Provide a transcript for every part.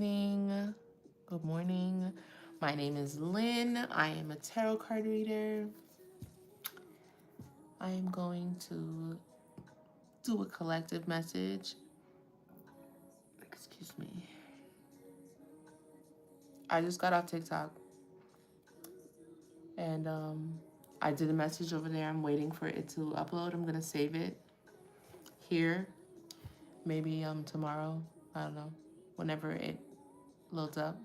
evening, good morning. My name is Lynn. I am a tarot card reader. I am going to do a collective message. Excuse me. I just got off TikTok and I did a message over there. I'm waiting for it to upload. I'm going to save it here. Maybe tomorrow. I don't know. Whenever it loads up.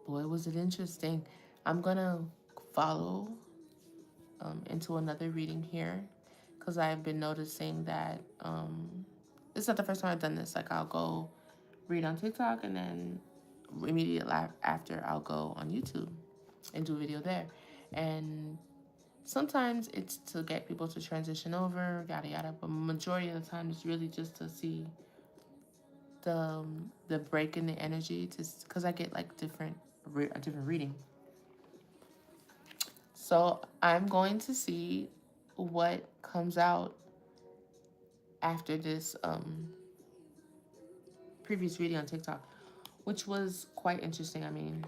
Boy, was it interesting. I'm going to follow into another reading here because I've been noticing that it's not the first time I've done this. Like, I'll go read on TikTok and then immediately after I'll go on YouTube and do a video there. And sometimes it's to get people to transition over, yada yada, but majority of the time it's really just to see the break in the energy, because I get like a different reading. So I'm going to see what comes out after this previous video on TikTok, which was quite interesting. I mean,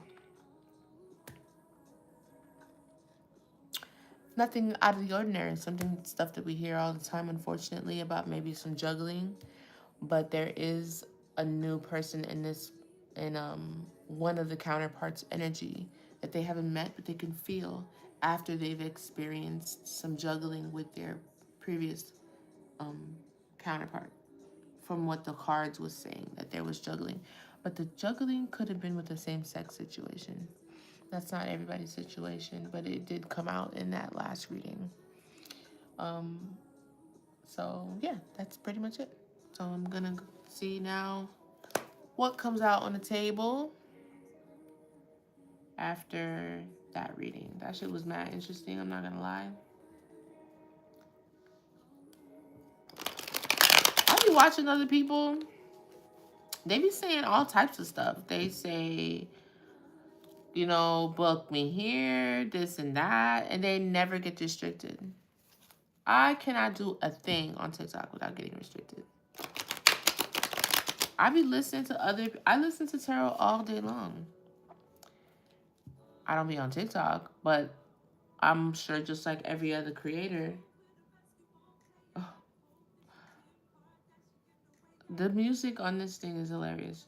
nothing out of the ordinary. Stuff that we hear all the time, unfortunately, about maybe some juggling. But there is a new person in one of the counterparts' energy that they haven't met, but they can feel after they've experienced some juggling with their previous counterpart. From what the cards was saying, that there was juggling, but the juggling could have been with a same-sex situation. That's not everybody's situation, but it did come out in that last reading. So yeah, that's pretty much it. So I'm gonna see now what comes out on the table after that reading. That shit was mad interesting, I'm not gonna lie. I be watching other people. They be saying all types of stuff. They say, book me here, this and that, and they never get restricted. I cannot do a thing on TikTok without getting restricted. I listen to tarot all day long. I don't be on TikTok, but I'm sure just like every other creator, the music on this thing is hilarious.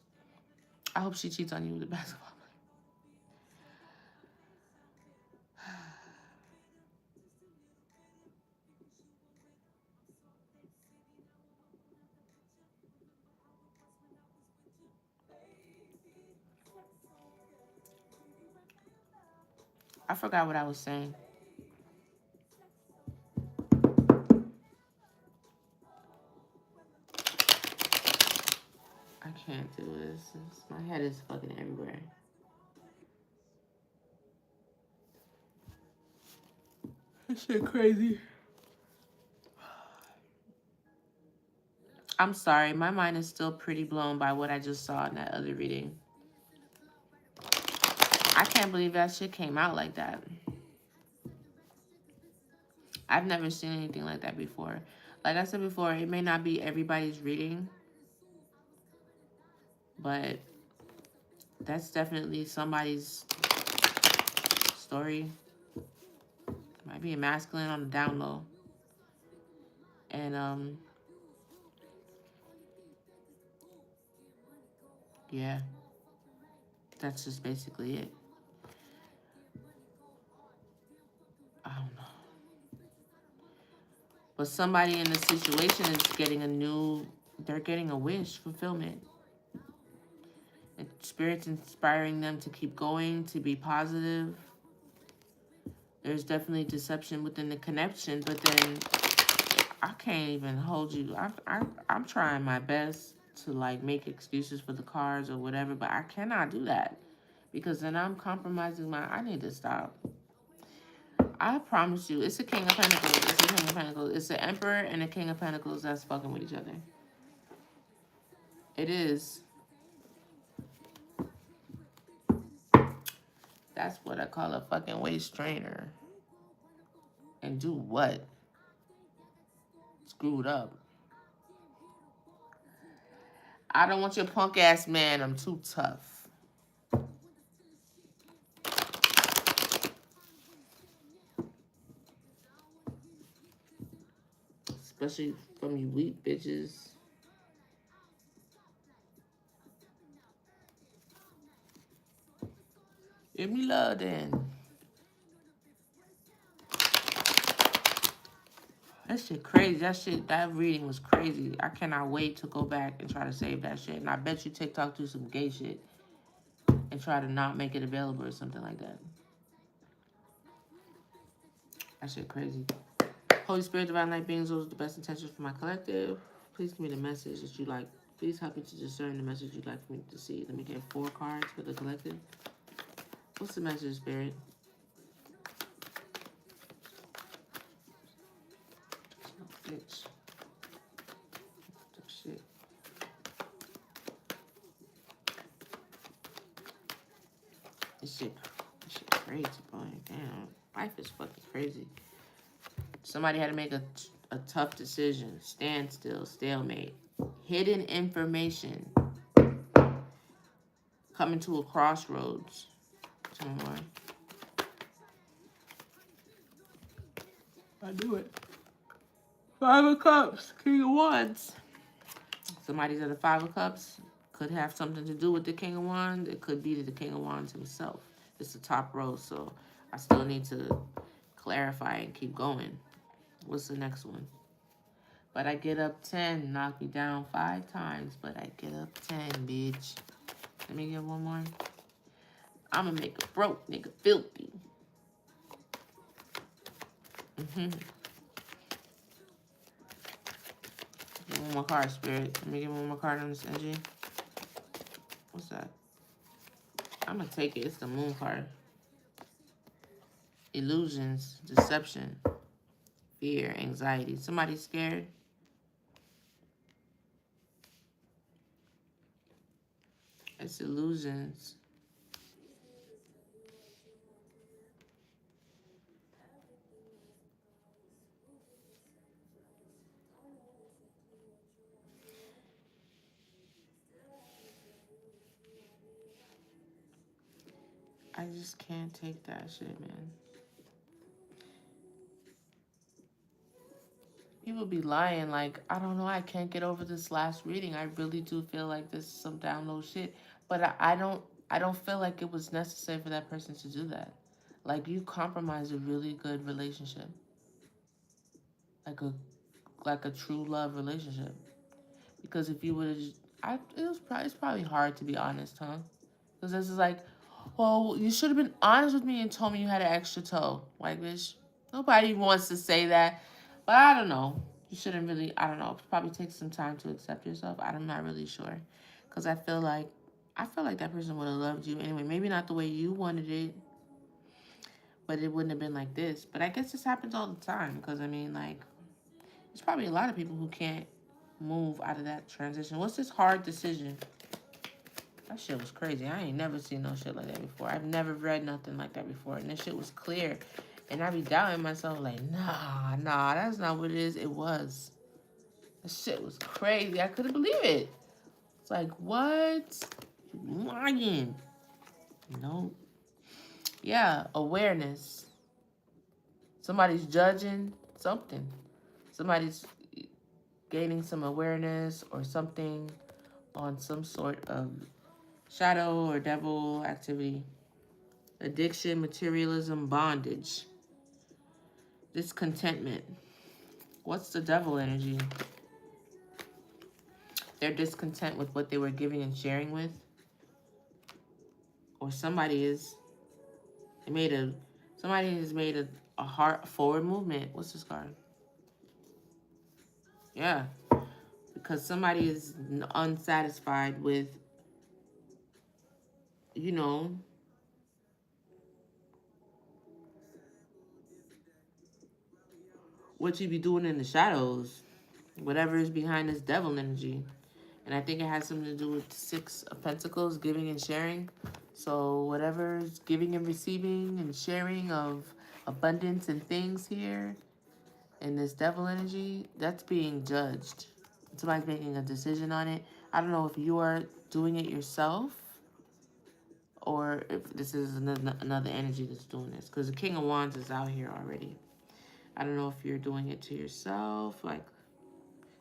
I hope she cheats on you with a basketball player. I forgot what I was saying. I can't do this. My head is fucking everywhere. This shit crazy. I'm sorry. My mind is still pretty blown by what I just saw in that other reading. I can't believe that shit came out like that. I've never seen anything like that before. Like I said before, it may not be everybody's reading, but that's definitely somebody's story. Might be a masculine on the down low. And yeah, that's just basically it. I don't know. But somebody in the situation is they're getting a wish fulfillment. And Spirit's inspiring them to keep going, to be positive. There's definitely deception within the connection, but then I can't even hold you. I'm trying my best to like make excuses for the cards or whatever, but I cannot do that because then I'm compromising I need to stop. I promise you, it's a King of Pentacles. It's a King of Pentacles. It's the Emperor and a King of Pentacles that's fucking with each other. It is. That's what I call a fucking waist trainer. And do what? Screwed up. I don't want your punk ass man. I'm too tough. Especially from you weak bitches. Give me love then. That shit crazy. That reading was crazy. I cannot wait to go back and try to save that shit. And I bet you TikTok do some gay shit and try to not make it available or something like that. That shit crazy. Holy Spirit, Divine Light beings, those are the best intentions for my collective. Please give me the message that you like. Please help me to discern the message you'd like for me to see. Let me get 4 cards for the collective. What's the message, Spirit? Bitch. Shit. This shit crazy, boy. Damn. Life is fucking crazy. Somebody had to make a tough decision. Standstill, stalemate. Hidden information. Coming to a crossroads. Tell me more. I knew it. 5 of Cups. King of Wands. Somebody's at the 5 of Cups. Could have something to do with the King of Wands. It could be the King of Wands himself. It's the top row, so I still need to clarify and keep going. What's the next one? But I get up 10. Knock me down 5 times, but I get up 10, bitch. Let me get one more. I'm gonna make a broke nigga filthy. Give one more card, Spirit. Let me get one more card on this energy. What's that? I'm gonna take it. It's the Moon card. Illusions, deception, fear, anxiety. Somebody scared? It's illusions. I just can't take that shit, man. People be lying like, I don't know, I can't get over this last reading. I really do feel like this is some download shit. But I don't feel like it was necessary for that person to do that. Like, you compromised a really good relationship. Like a true love relationship. Because if you would have, it's probably hard to be honest, huh? Because this is like, well, you should have been honest with me and told me you had an extra toe. Like, bitch, nobody wants to say that. But I don't know. You shouldn't really, I don't know. Probably take some time to accept yourself. I'm not really sure. Because I feel like that person would have loved you anyway. Maybe not the way you wanted it, but it wouldn't have been like this. But I guess this happens all the time. Because, I mean, like, there's probably a lot of people who can't move out of that transition. What's this hard decision? That shit was crazy. I ain't never seen no shit like that before. I've never read nothing like that before. And this shit was clear. And I be doubting myself like, nah, that's not what it is. It was. That shit was crazy. I couldn't believe it. It's like, what? You lying. No. Yeah, awareness. Somebody's judging something. Somebody's gaining some awareness or something on some sort of shadow or devil activity. Addiction, materialism, bondage. Discontentment. What's the devil energy? They're discontent with what they were giving and sharing with. Or somebody is. Somebody has made a heart forward movement. What's this card? Yeah. Because somebody is unsatisfied with, you know, what you be doing in the shadows. Whatever is behind this devil energy. And I think it has something to do with 6 of Pentacles, giving and sharing. So whatever's giving and receiving and sharing of abundance and things here in this devil energy, that's being judged. Somebody's making a decision on it. I don't know if you are doing it yourself or if this is another energy that's doing this. Because the King of Wands is out here already. I don't know if you're doing it to yourself, like,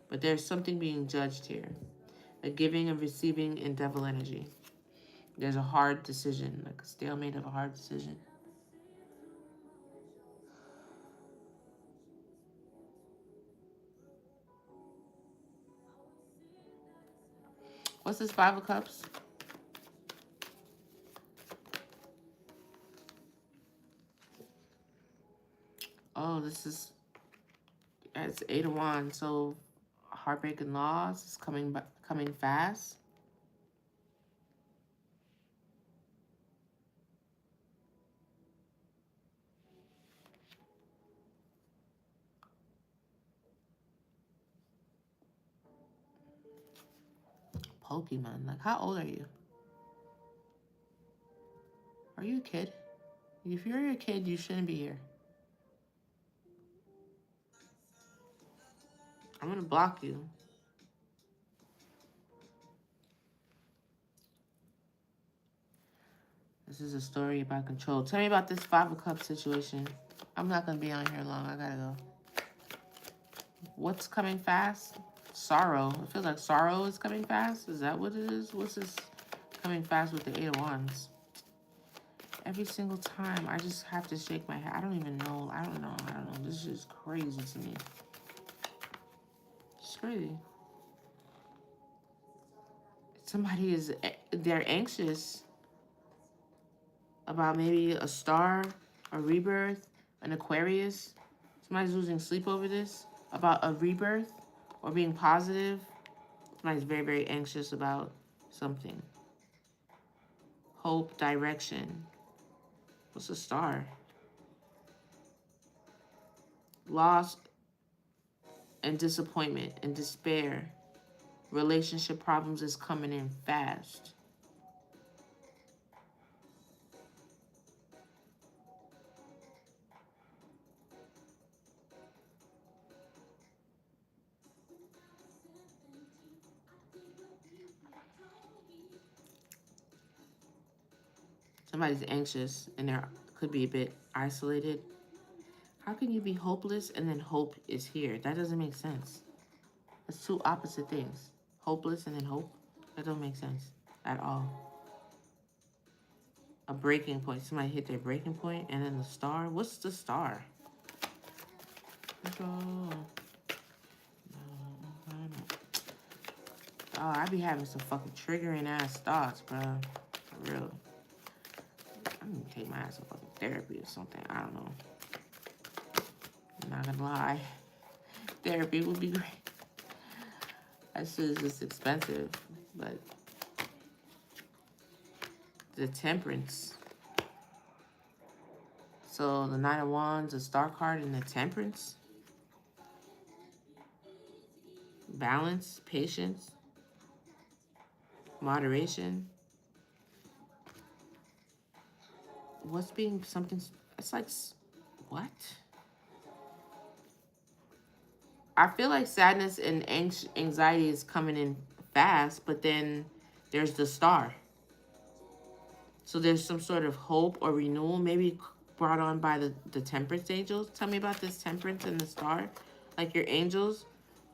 but there's something being judged here. A giving and receiving in devil energy. There's a hard decision, like a stalemate of a hard decision. What's this Five of Cups? Oh, this is, it's Eight of Wands. So heartbreak and loss is coming fast. Pokemon, like how old are you? Are you a kid? If you're a kid, you shouldn't be here. I'm gonna block you. This is a story about control. Tell me about this Five of Cups situation. I'm not gonna be on here long. I gotta go. What's coming fast? Sorrow. It feels like sorrow is coming fast. Is that what it is? What's this coming fast with the Eight of Wands? Every single time, I just have to shake my head. I don't even know. I don't know. This is crazy to me. It's crazy. Somebody is, they're anxious about maybe a star, a rebirth, an Aquarius. Somebody's losing sleep over this, about a rebirth or being positive. Somebody's very, very anxious about something. Hope, direction. What's a star? Loss and disappointment and despair. Relationship problems is coming in fast. Somebody's anxious and they could be a bit isolated. How can you be hopeless and then hope is here? That doesn't make sense. That's two opposite things. Hopeless and then hope. That don't make sense at all. A breaking point. Somebody hit their breaking point and then the star. What's the star? Oh, I be having some fucking triggering ass thoughts, bro. For real. I'm gonna take my ass to fucking therapy or something. I don't know. I'm not gonna lie. Therapy would be great. That shit is just expensive. But the Temperance. So the Nine of Wands, the Star card, and the Temperance. Balance, patience, moderation. What's being something? It's like, what? I feel like sadness and anxiety is coming in fast, but then there's the Star. So there's some sort of hope or renewal, maybe brought on by the Temperance angels. Tell me about this Temperance and the Star. Like your angels.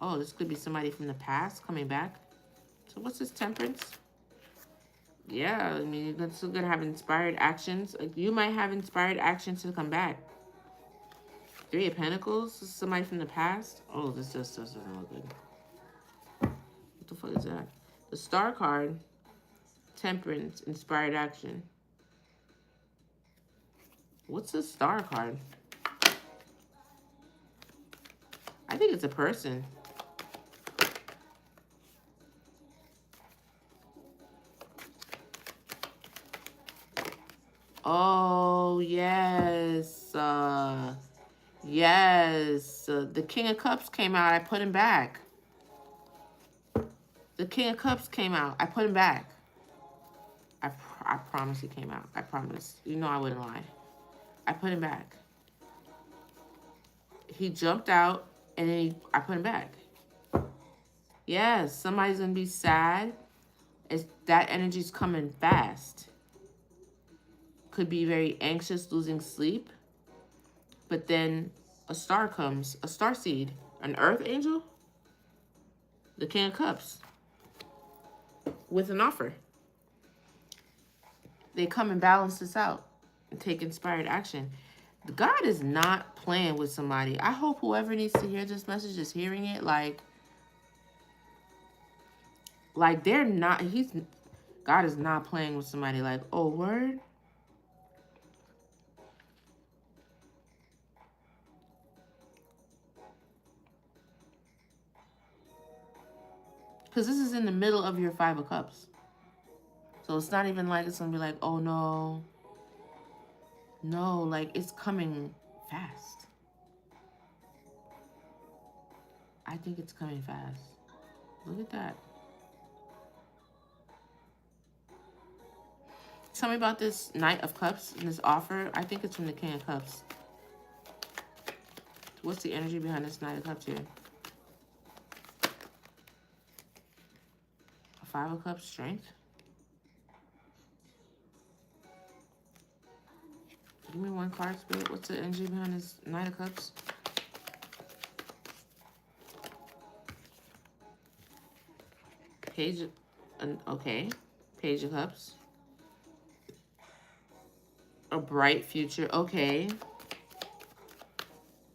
Oh, this could be somebody from the past coming back. So what's this Temperance? Yeah, I mean, you're still gonna have inspired actions. Like you might have inspired actions to come back. Three of Pentacles, this is somebody from the past. Oh, this just doesn't look good. What the fuck is that? The Star card, Temperance, inspired action. What's the Star card? I think it's a person. Oh, yes. Yes. The King of Cups came out. I put him back. The King of Cups came out. I put him back. I promise he came out. I promise. You know I wouldn't lie. I put him back. He jumped out, and then I put him back. Yes, somebody's going to be sad. That energy's coming fast. Could be very anxious, losing sleep. But then a star comes, a star seed, an earth angel, the King of Cups, with an offer. They come and balance this out and take inspired action. God is not playing with somebody. I hope whoever needs to hear this message is hearing it. Like they're not, God is not playing with somebody. Like, oh, word? Because this is in the middle of your Five of Cups. So it's not even like it's going to be like, oh, no. No, like it's coming fast. I think it's coming fast. Look at that. Tell me about this Knight of Cups and this offer. I think it's from the King of Cups. What's the energy behind this Knight of Cups here? A Five of Cups, strength. Give me one card, Spirit. What's the energy behind this Knight of Cups? Page, okay. Page of Cups. A bright future, okay.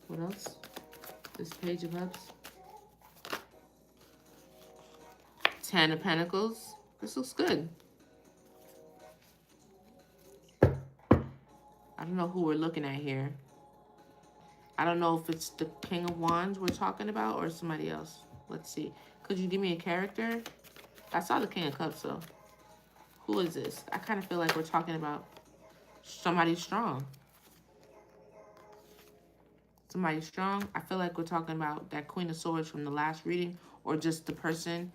What else? This Page of Cups. Ten of Pentacles. This looks good. I don't know who we're looking at here. I don't know if it's the King of Wands we're talking about or somebody else. Let's see. Could you give me a character? I saw the King of Cups, so who is this? I kind of feel like we're talking about somebody strong. Somebody strong. I feel like we're talking about that Queen of Swords from the last reading or just the person.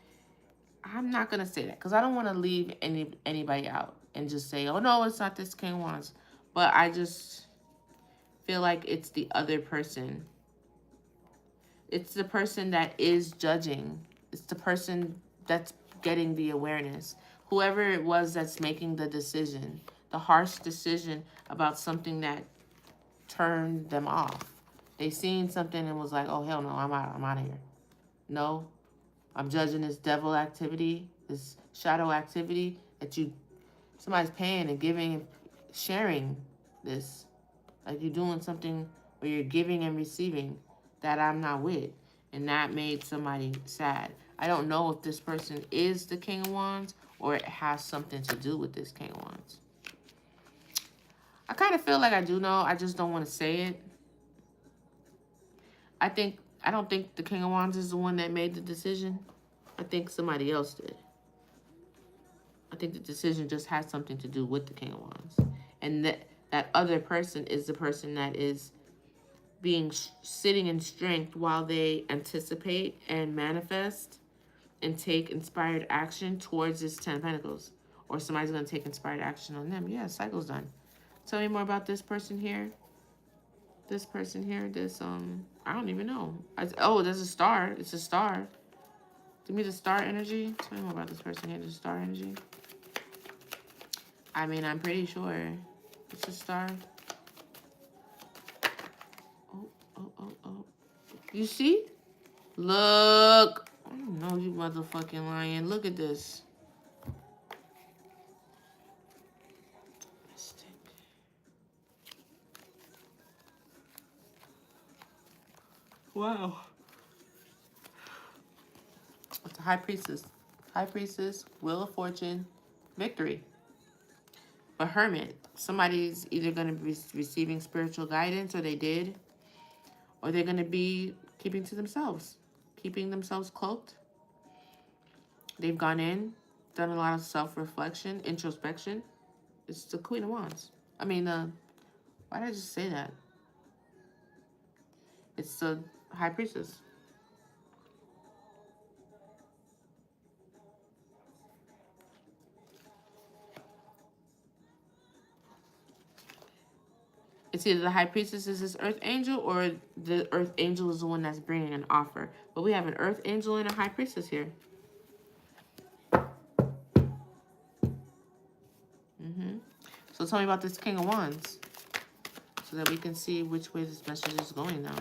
I'm not going to say that because I don't want to leave anybody out and just say, oh, no, it's not this King of Wands. But I just feel like it's the other person. It's the person that is judging. It's the person that's getting the awareness. Whoever it was that's making the decision, the harsh decision about something that turned them off. They seen something and was like, oh, hell no, I'm out of here. No, I'm judging this devil activity, this shadow activity that somebody's paying and giving, sharing this. Like you're doing something where you're giving and receiving that I'm not with. And that made somebody sad. I don't know if this person is the King of Wands or it has something to do with this King of Wands. I kind of feel like I do know. I just don't want to say it. I don't think the King of Wands is the one that made the decision. I think somebody else did. I think the decision just has something to do with the King of Wands. And that other person is the person that is sitting in strength while they anticipate and manifest and take inspired action towards this 10 of Pentacles. Or somebody's going to take inspired action on them. Yeah, cycle's done. Tell me more about this person here. This person here, I don't even know. Oh, there's a star. It's a star. Give me the star energy. Tell me more about this person here, the star energy. I mean, I'm pretty sure it's a star. Oh. You see? Look. I know you motherfucking lying. Look at this. Wow. It's a High Priestess. High Priestess, Wheel of Fortune, Victory. A Hermit. Somebody's either going to be receiving spiritual guidance, or they did, or they're going to be keeping to themselves, keeping themselves cloaked. They've gone in, done a lot of self-reflection, introspection. It's the Queen of Wands. I mean, why did I just say that? It's the High Priestess. It's either the High Priestess is this Earth Angel, or the Earth Angel is the one that's bringing an offer. But we have an earth angel and a high priestess here. So tell me about this King of Wands so that we can see which way this message is going now.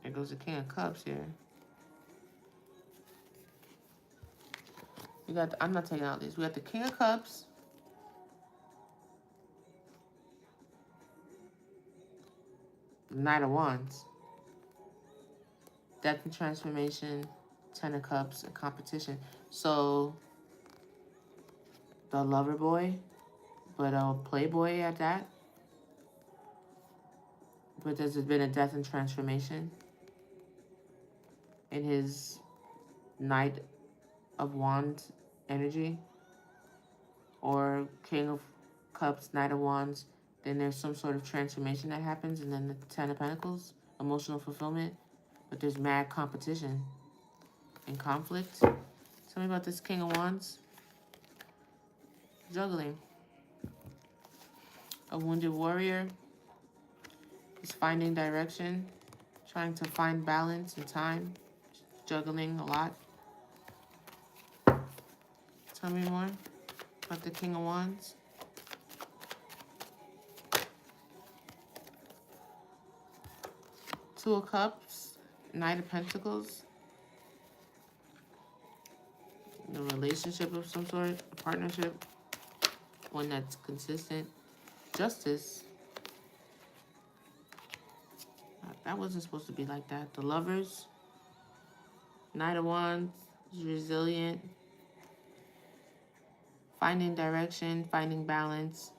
There goes the King of Cups here. We got, I'm not taking out these. We got the King of Cups. Knight of Wands. Death and transformation. Ten of Cups and competition. So, the lover boy, but a playboy at that. But there's been a death and transformation in his Knight of Wands energy. Or King of Cups, Knight of Wands. Then there's some sort of transformation that happens. And then the Ten of Pentacles, emotional fulfillment. But there's mad competition and conflict. Tell me about this King of Wands. Juggling. A wounded warrior is finding direction, trying to find balance and time, juggling a lot. Tell me more about the King of Wands. Two of Cups, Knight of Pentacles. A relationship of some sort, a partnership, one that's consistent. Justice. That wasn't supposed to be like that. The Lovers. Knight of Wands is resilient. Finding direction, finding balance.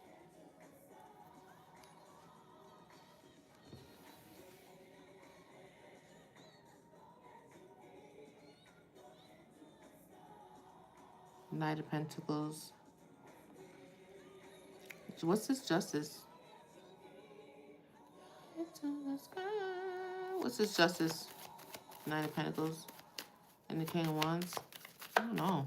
Knight of Pentacles. What's this Justice? What's this Justice? Knight of Pentacles and the King of Wands. I don't know.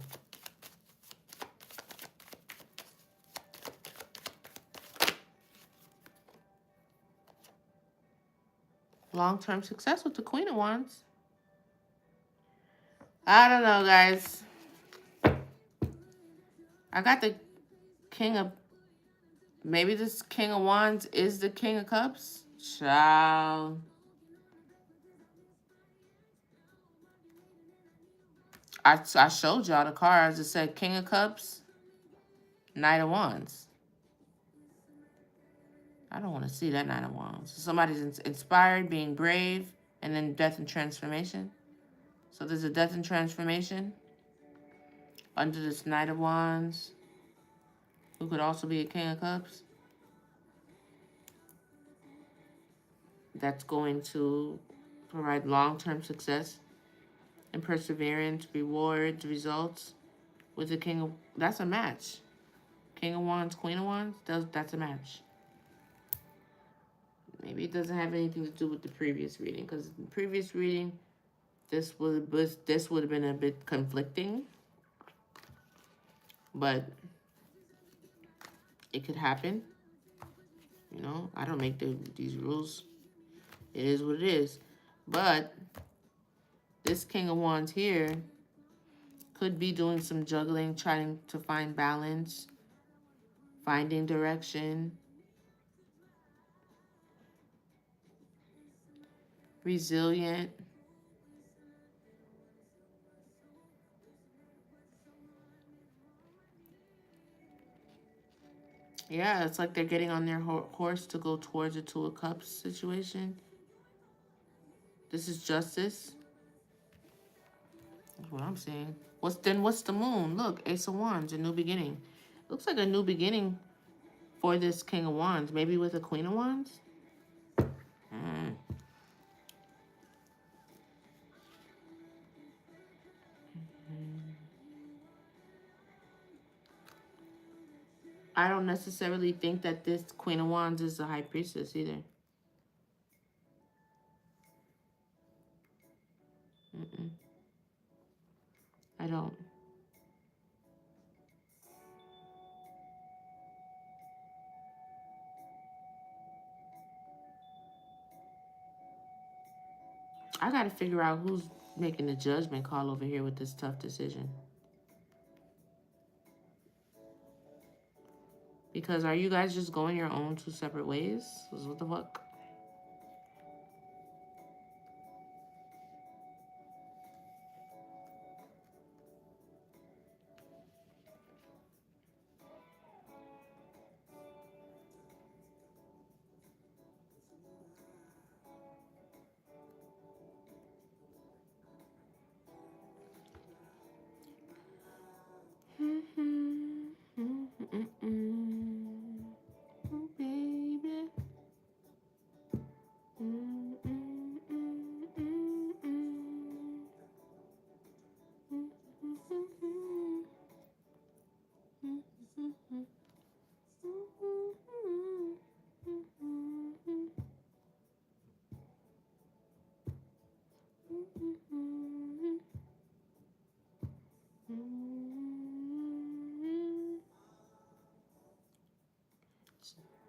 Long-term success with the Queen of Wands. I don't know, guys. I got the King of... Maybe this King of Wands is the King of Cups? Ciao. I showed y'all the cards. It said King of Cups, Knight of Wands. I don't want to see that Knight of Wands. Somebody's inspired, being brave, and then death and transformation. So there's a death and transformation under this Knight of Wands, who could also be a King of Cups. That's going to provide long-term success and perseverance, rewards, results with the King of... That's a match. King of Wands, Queen of Wands, that's a match. Maybe it doesn't have anything to do with the previous reading, because in the previous reading, this would have been a bit conflicting. But it could happen. You know, I don't make these rules. It is what it is. But this King of Wands here could be doing some juggling, trying to find balance, finding direction, resilient. Yeah, it's like they're getting on their horse to go towards a Two of Cups situation. This is Justice. That's what I'm saying. What's the Moon? Look, Ace of Wands, a new beginning. Looks like a new beginning for this King of Wands. Maybe with a Queen of Wands? I don't necessarily think that this Queen of Wands is the High Priestess either. I don't. I got to figure out who's making the judgment call over here with this tough decision. Because are you guys just going your own two separate ways? What the fuck? Oh, baby.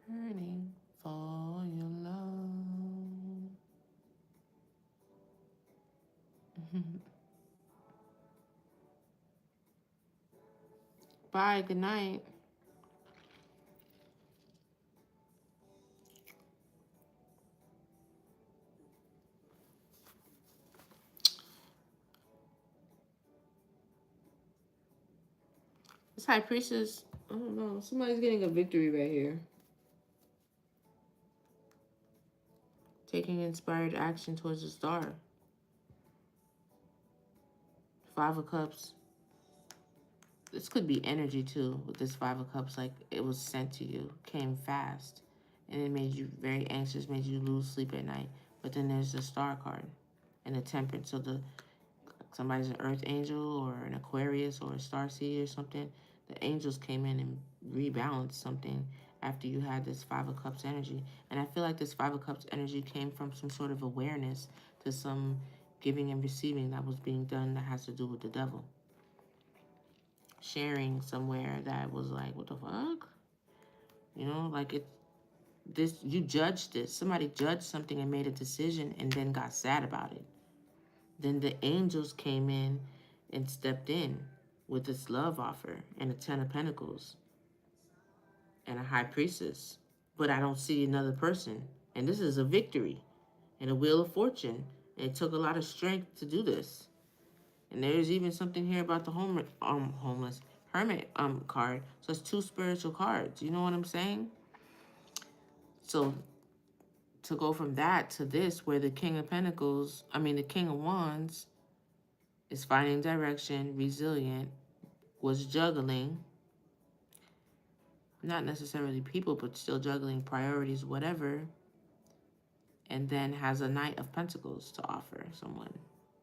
Yearning for your love. Bye, good night. This high priestess, I don't know, somebody's getting a victory right here. Taking inspired action towards the star. Five of Cups. This could be energy too with this Five of Cups, like it was sent to you, came fast, and it made you very anxious, made you lose sleep at night. But then there's the Star card and the Temperance. So somebody's an Earth Angel or an Aquarius or a Starseed or something. The angels came in and rebalanced something after you had this Five of Cups energy. And I feel like this Five of Cups energy came from some sort of awareness to some giving and receiving that was being done that has to do with the devil. Sharing somewhere that was like, what the fuck? You know, like you judged this. Somebody judged something and made a decision and then got sad about it. Then the angels came in and stepped in with this love offer and a Ten of Pentacles and a High Priestess. But I don't see another person. And this is a victory and a Wheel of Fortune. And it took a lot of strength to do this. And there's even something here about the homeless hermit card. So it's two spiritual cards. You know what I'm saying? So to go from that to this, where the King of Pentacles, the King of Wands is finding direction, resilient, was juggling, not necessarily people, but still juggling priorities, whatever, and then has a Knight of Pentacles to offer someone.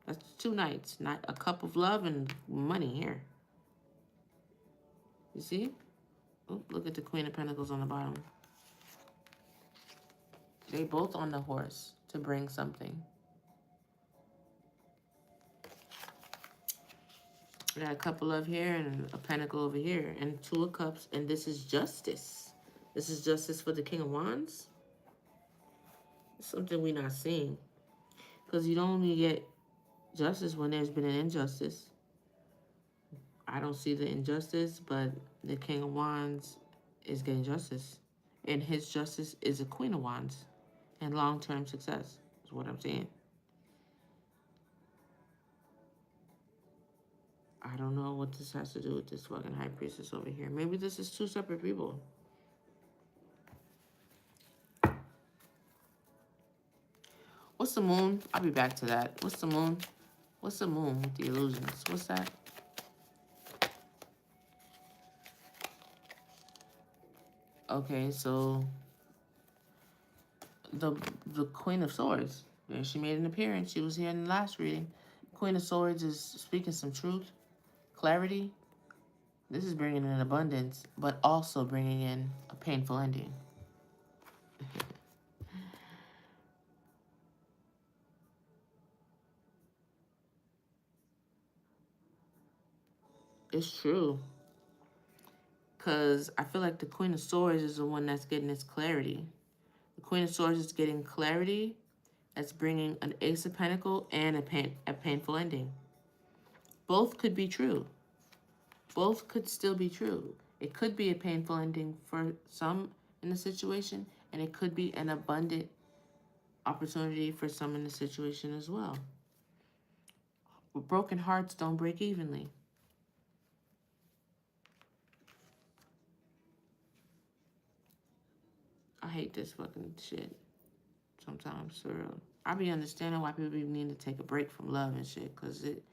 That's two knights, not a cup of love and money here. You see? Oh, look at the Queen of Pentacles on the bottom. They both on the horse to bring something. We got a couple of here and a pentacle over here and Two of Cups, and this is justice. This is justice for the King of Wands. It's something we're not seeing. Because you don't only get justice when there's been an injustice. I don't see the injustice, but the King of Wands is getting justice. And his justice is a Queen of Wands. And long-term success is what I'm saying. I don't know what this has to do with this fucking High Priestess over here. Maybe this is two separate people. What's the moon? I'll be back to that. What's the moon? What's the moon with the illusions? What's that? Okay, so the Queen of Swords. There, she made an appearance. She was here in the last reading. Queen of Swords is speaking some truth, clarity. This is bringing in abundance, but also bringing in a painful ending. It's true. Because I feel like the Queen of Swords is the one that's getting this clarity. The Queen of Swords is getting clarity That's bringing an Ace of Pentacles and a painful ending. Both could be true. Both could still be true. It could be a painful ending for some in the situation, and it could be an abundant opportunity for some in the situation as well. Broken hearts don't break evenly. I hate this fucking shit sometimes, for real. I be understanding why people be needing to take a break from love and shit, because it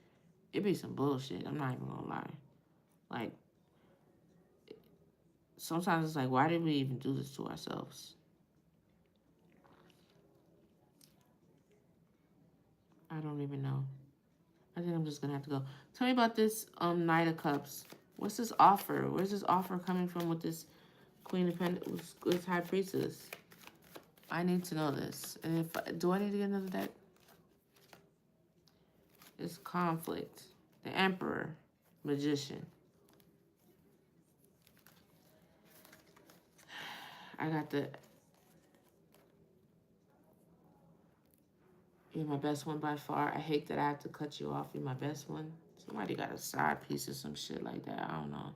be some bullshit. I'm not even gonna lie. Like, sometimes it's like, why did we even do this to ourselves? I don't even know. I think I'm just gonna have to go. Tell me about this Knight of Cups. What's this offer? Where's this offer coming from with this Queen of Pentacles, with High Priestess? I need to know this. And if do I need to get another deck? It's conflict. The Emperor, Magician. I got the. You're my best one by far. I hate that I have to cut you off. You're my best one. Somebody got a side piece or some shit like that. I don't know.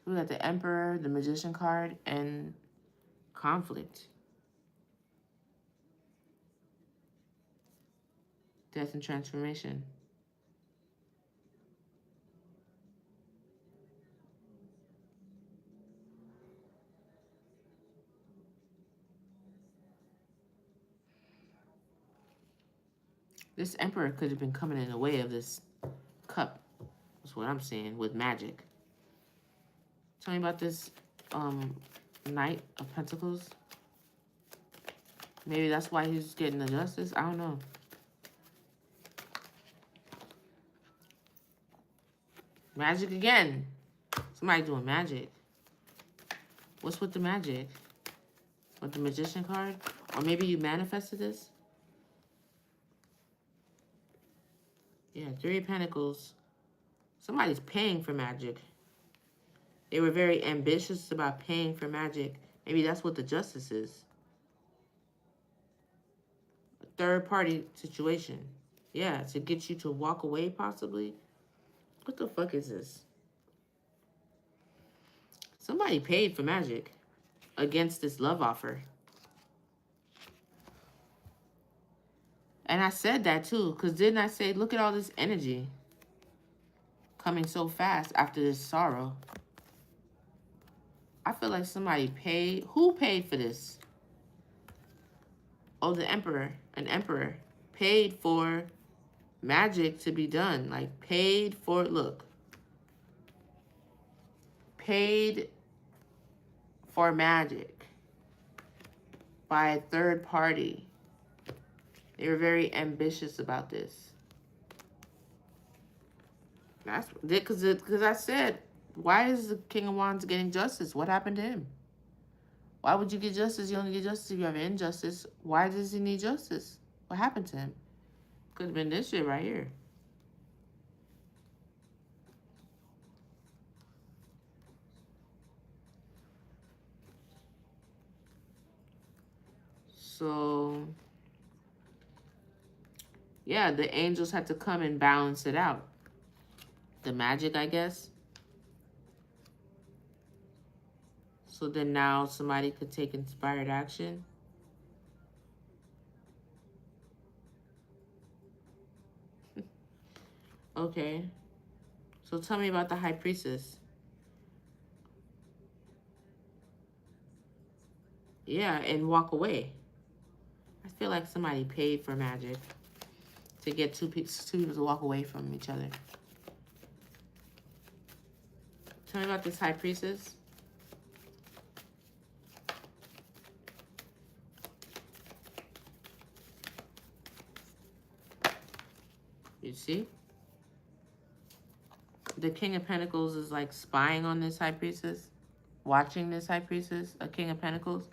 We got the Emperor, the Magician card, and conflict. Death and transformation. This Emperor could have been coming in the way of this cup. That's what I'm seeing with magic. Tell me about this Knight of Pentacles. Maybe that's why he's getting the justice. I don't know. Magic again. Somebody doing magic. What's with the magic? With the Magician card? Or maybe you manifested this? Yeah, Three of Pentacles. Somebody's paying for magic. They were very ambitious about paying for magic. Maybe that's what the justice is. A third-party situation. Yeah, to get you to walk away, possibly. What the fuck is this? Somebody paid for magic against this love offer. And I said that too, because didn't I say, look at all this energy coming so fast after this sorrow? I feel like somebody paid. Who paid for this? Oh, the Emperor. An Emperor paid for magic to be done. Like, paid for, look. Paid for magic by a third party. They were very ambitious about this. That's because I said, why is the King of Wands getting justice? What happened to him? Why would you get justice? You only get justice if you have injustice. Why does he need justice? What happened to him? Could have been this shit right here. So, yeah, the angels had to come and balance it out. The magic, I guess. So then now somebody could take inspired action. Okay. So tell me about the High Priestess. Yeah, and walk away. I feel like somebody paid for magic to get two people to walk away from each other. Tell me about this High Priestess. You see? The King of Pentacles is like spying on this High Priestess. Watching this High Priestess, a King of Pentacles.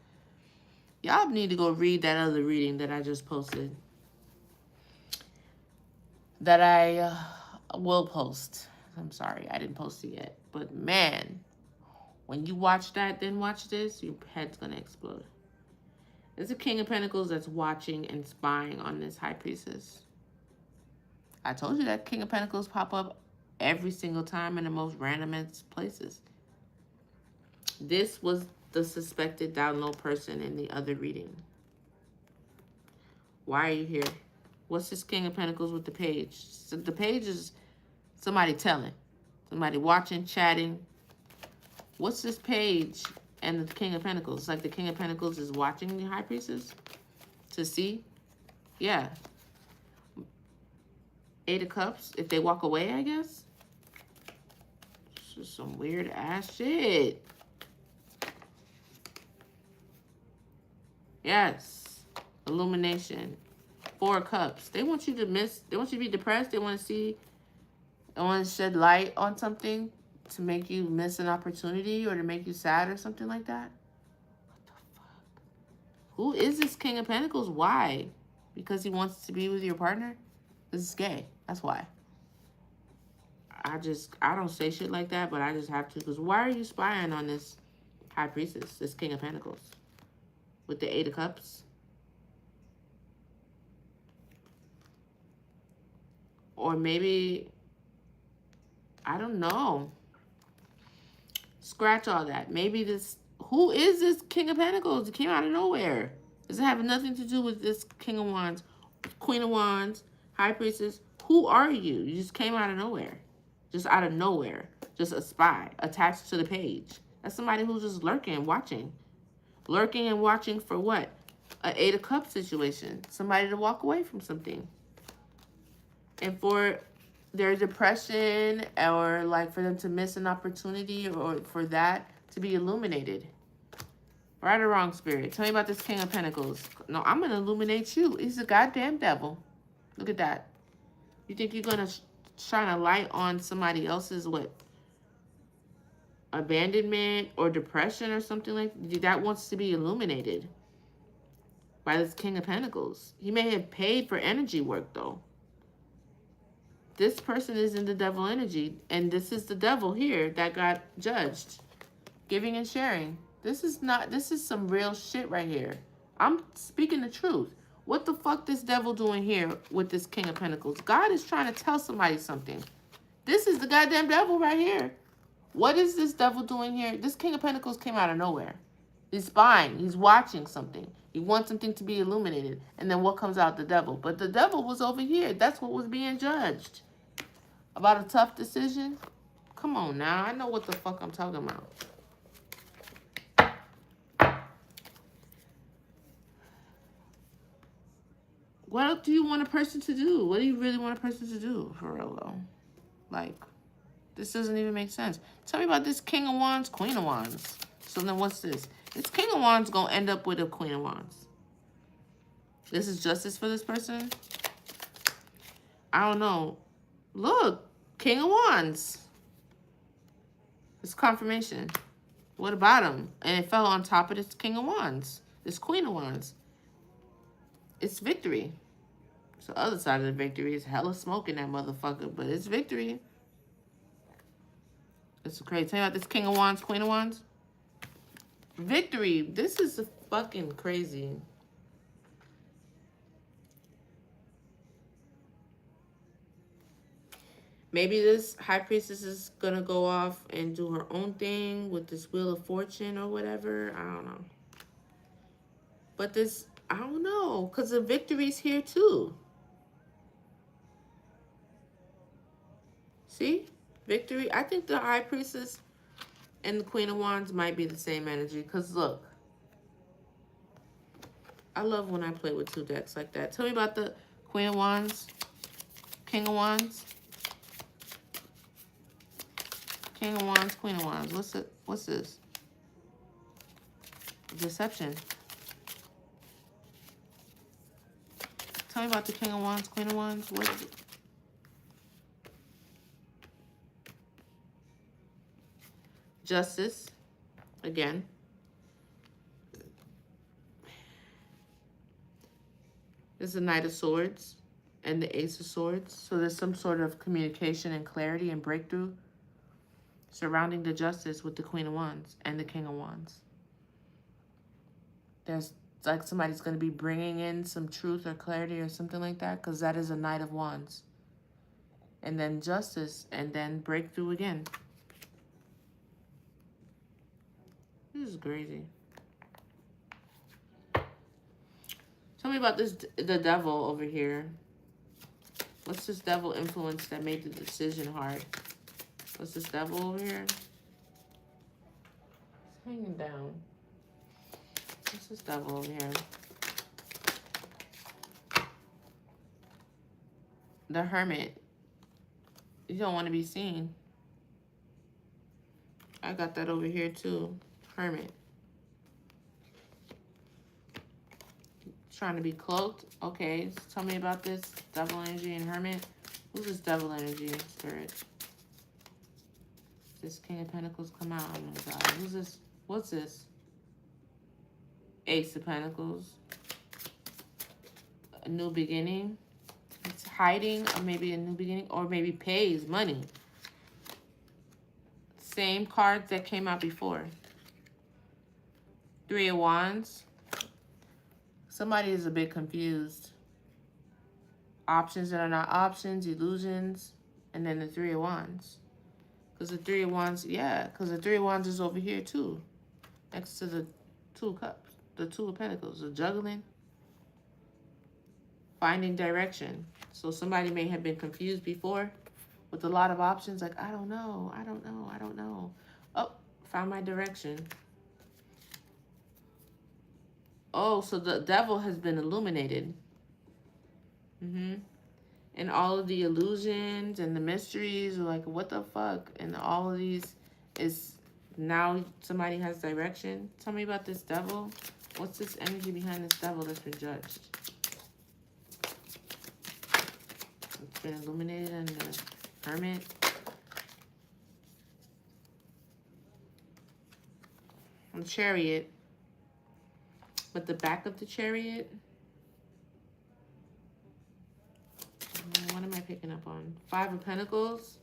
Y'all need to go read that other reading that I just posted. That I will post. I'm sorry, I didn't post it yet. But man, When you watch that, then watch this, your head's going to explode. There's a King of Pentacles that's watching and spying on this High Priestess. I told you that King of Pentacles pop up every single time in the most randomest places. This was the suspected down low person in the other reading. Why are you here? What's this King of Pentacles with the page? So the page is somebody telling. Somebody watching, chatting. What's this page and the King of Pentacles? It's like the King of Pentacles is watching the High Priestess to see. Yeah. Eight of Cups. If they walk away, I guess. This is some weird ass shit. Yes. Illumination. Four of Cups. They want you to miss. They want you to be depressed. They want to see. They want to shed light on something to make you miss an opportunity or to make you sad or something like that. What the fuck? Who is this King of Pentacles? Why? Because he wants to be with your partner? This is gay. That's why. I don't say shit like that, but I just have to. Because why are you spying on this High Priestess, this King of Pentacles? With the Eight of Cups? Or maybe, I don't know. Scratch all that. Maybe this, who is this King of Pentacles? It came out of nowhere. Does it have nothing to do with this King of Wands, Queen of Wands, High Priestess? Who are you? You just came out of nowhere. Just out of nowhere. Just a spy attached to the page. That's somebody who's just lurking, watching. Lurking and watching for what? An Eight of Cups situation. Somebody to walk away from something. And for their depression, or like for them to miss an opportunity, or for that to be illuminated. Right or wrong, Spirit? Tell me about this King of Pentacles. No, I'm going to illuminate you. He's a goddamn devil. Look at that. You think you're going to shine a light on somebody else's, what? Abandonment or depression or something like that? That wants to be illuminated by this King of Pentacles. He may have paid for energy work, though. This person is in the devil energy, and this is the devil here that got judged. Giving and sharing. This is some real shit right here. I'm speaking the truth. What the fuck this devil doing here with this King of Pentacles? God is trying to tell somebody something. This is the goddamn devil right here. What is this devil doing here? This King of Pentacles came out of nowhere. He's spying. He's watching something. He wants something to be illuminated. And then what comes out? The devil. But the devil was over here. That's what was being judged. About a tough decision? Come on now. I know what the fuck I'm talking about. What do you want a person to do? What do you really want a person to do, for real, though? Like, this doesn't even make sense. Tell me about this King of Wands, Queen of Wands. So then what's this? This King of Wands going to end up with a Queen of Wands. This is justice for this person? I don't know. Look, King of Wands. It's confirmation. What about him? And it fell on top of this King of Wands. This Queen of Wands. It's victory. So the other side of the victory is hella smoking that motherfucker, but it's victory. It's crazy. Tell me about this King of Wands, Queen of Wands. Victory. This is fucking crazy. Maybe this High Priestess is going to go off and do her own thing with this Wheel of Fortune or whatever. I don't know. But this, I don't know, because the victory's here too. See? Victory. I think the High Priestess and the Queen of Wands might be the same energy. Because look. I love when I play with two decks like that. Tell me about the Queen of Wands. King of Wands. King of Wands, Queen of Wands. What's this? Deception. Tell me about the King of Wands, Queen of Wands. What is it? Justice. Again. There's the Knight of Swords and the Ace of Swords. So there's some sort of communication and clarity and breakthrough surrounding the justice with the Queen of Wands and the King of Wands. There's like somebody's going to be bringing in some truth or clarity or something like that, because that is a Knight of Wands. And then justice, and then breakthrough again. This is crazy. Tell me about this, the devil over here. What's this devil influence that made the decision hard? What's this devil over here? It's hanging down. What's this devil over here? The Hermit. You don't want to be seen. I got that over here too. Hermit. Trying to be cloaked. Okay, so tell me about this devil energy and Hermit. Who's this devil energy spirit? This King of Pentacles come out. Oh my God. Who's this? What's this? Ace of Pentacles. A new beginning. It's hiding, or maybe a new beginning, or maybe pays money. Same cards that came out before. Three of Wands. Somebody is a bit confused. Options that are not options, illusions, and then the Three of Wands. Because the Three of Wands, yeah, because the Three of Wands is over here too. Next to the Two of Cups, the Two of Pentacles, the juggling. Finding direction. So somebody may have been confused before with a lot of options, like, I don't know, I don't know, I don't know. Oh, found my direction. Oh, so the devil has been illuminated. And all of the illusions and the mysteries are like, what the fuck? And all of these is now somebody has direction. Tell me about this devil. What's this energy behind this devil that's been judged? It's been illuminated in the Hermit. And Chariot. But the back of the Chariot, what am I picking up on? Five of Pentacles.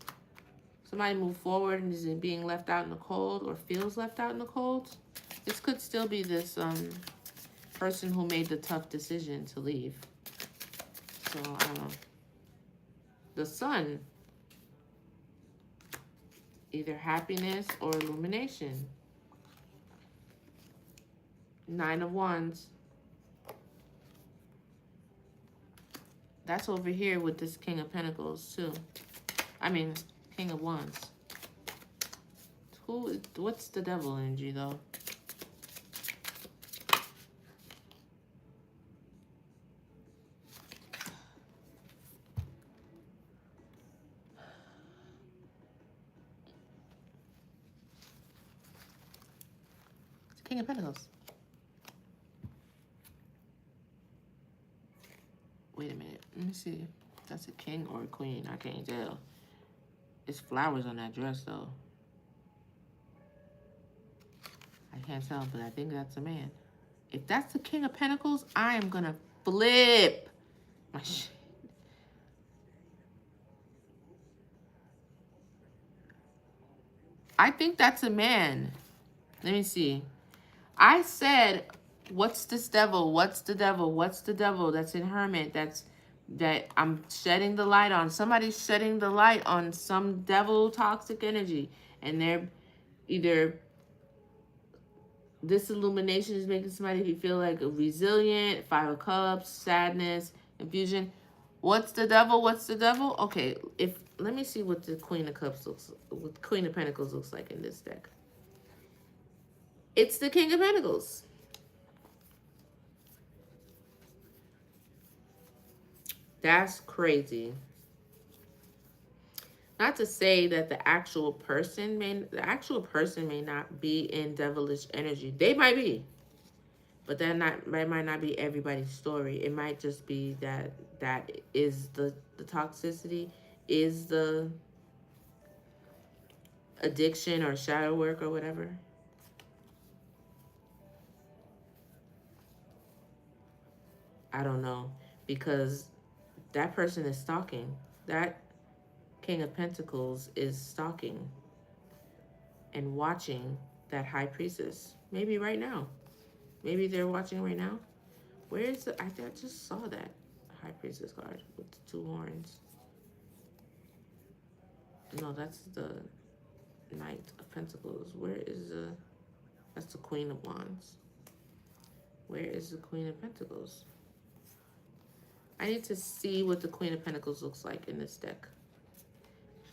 Somebody moved forward and is being left out in the cold, or feels left out in the cold. This could still be this person who made the tough decision to leave. So, I don't know. The Sun. Either happiness or illumination. Nine of Wands. That's over here with this King of Pentacles too. I mean, King of Wands. What's the devil energy though? It's King of Pentacles. Wait a minute. Let me see. That's a king or a queen. I can't tell. It's flowers on that dress, though. I can't tell, but I think that's a man. If that's the King of Pentacles, I am going to flip my shit. I think that's a man. Let me see. I said, what's this devil? What's the devil? What's the devil that's in Hermit? That I'm shedding the light on. Somebody's shedding the light on some devil toxic energy. And they're either, this illumination is making somebody feel like resilient, Five of Cups, sadness, confusion. What's the devil? What's the devil? Okay, let me see what the Queen of Cups what Queen of Pentacles looks like in this deck. It's the King of Pentacles. That's crazy. Not to say that the actual person may not be in devilish energy. They might be. But that might not be everybody's story. It might just be that is the toxicity, is the addiction or shadow work or whatever. I don't know, because that person is stalking. That King of Pentacles is stalking. and watching that high priestess. Maybe right now. Maybe they're watching right now. Where is the... I just saw that high priestess card with the 2 horns. No, that's the Knight of Pentacles. Where is the... That's the Queen of Wands. Where is the Queen of Pentacles? I need to see what the Queen of Pentacles looks like in this deck.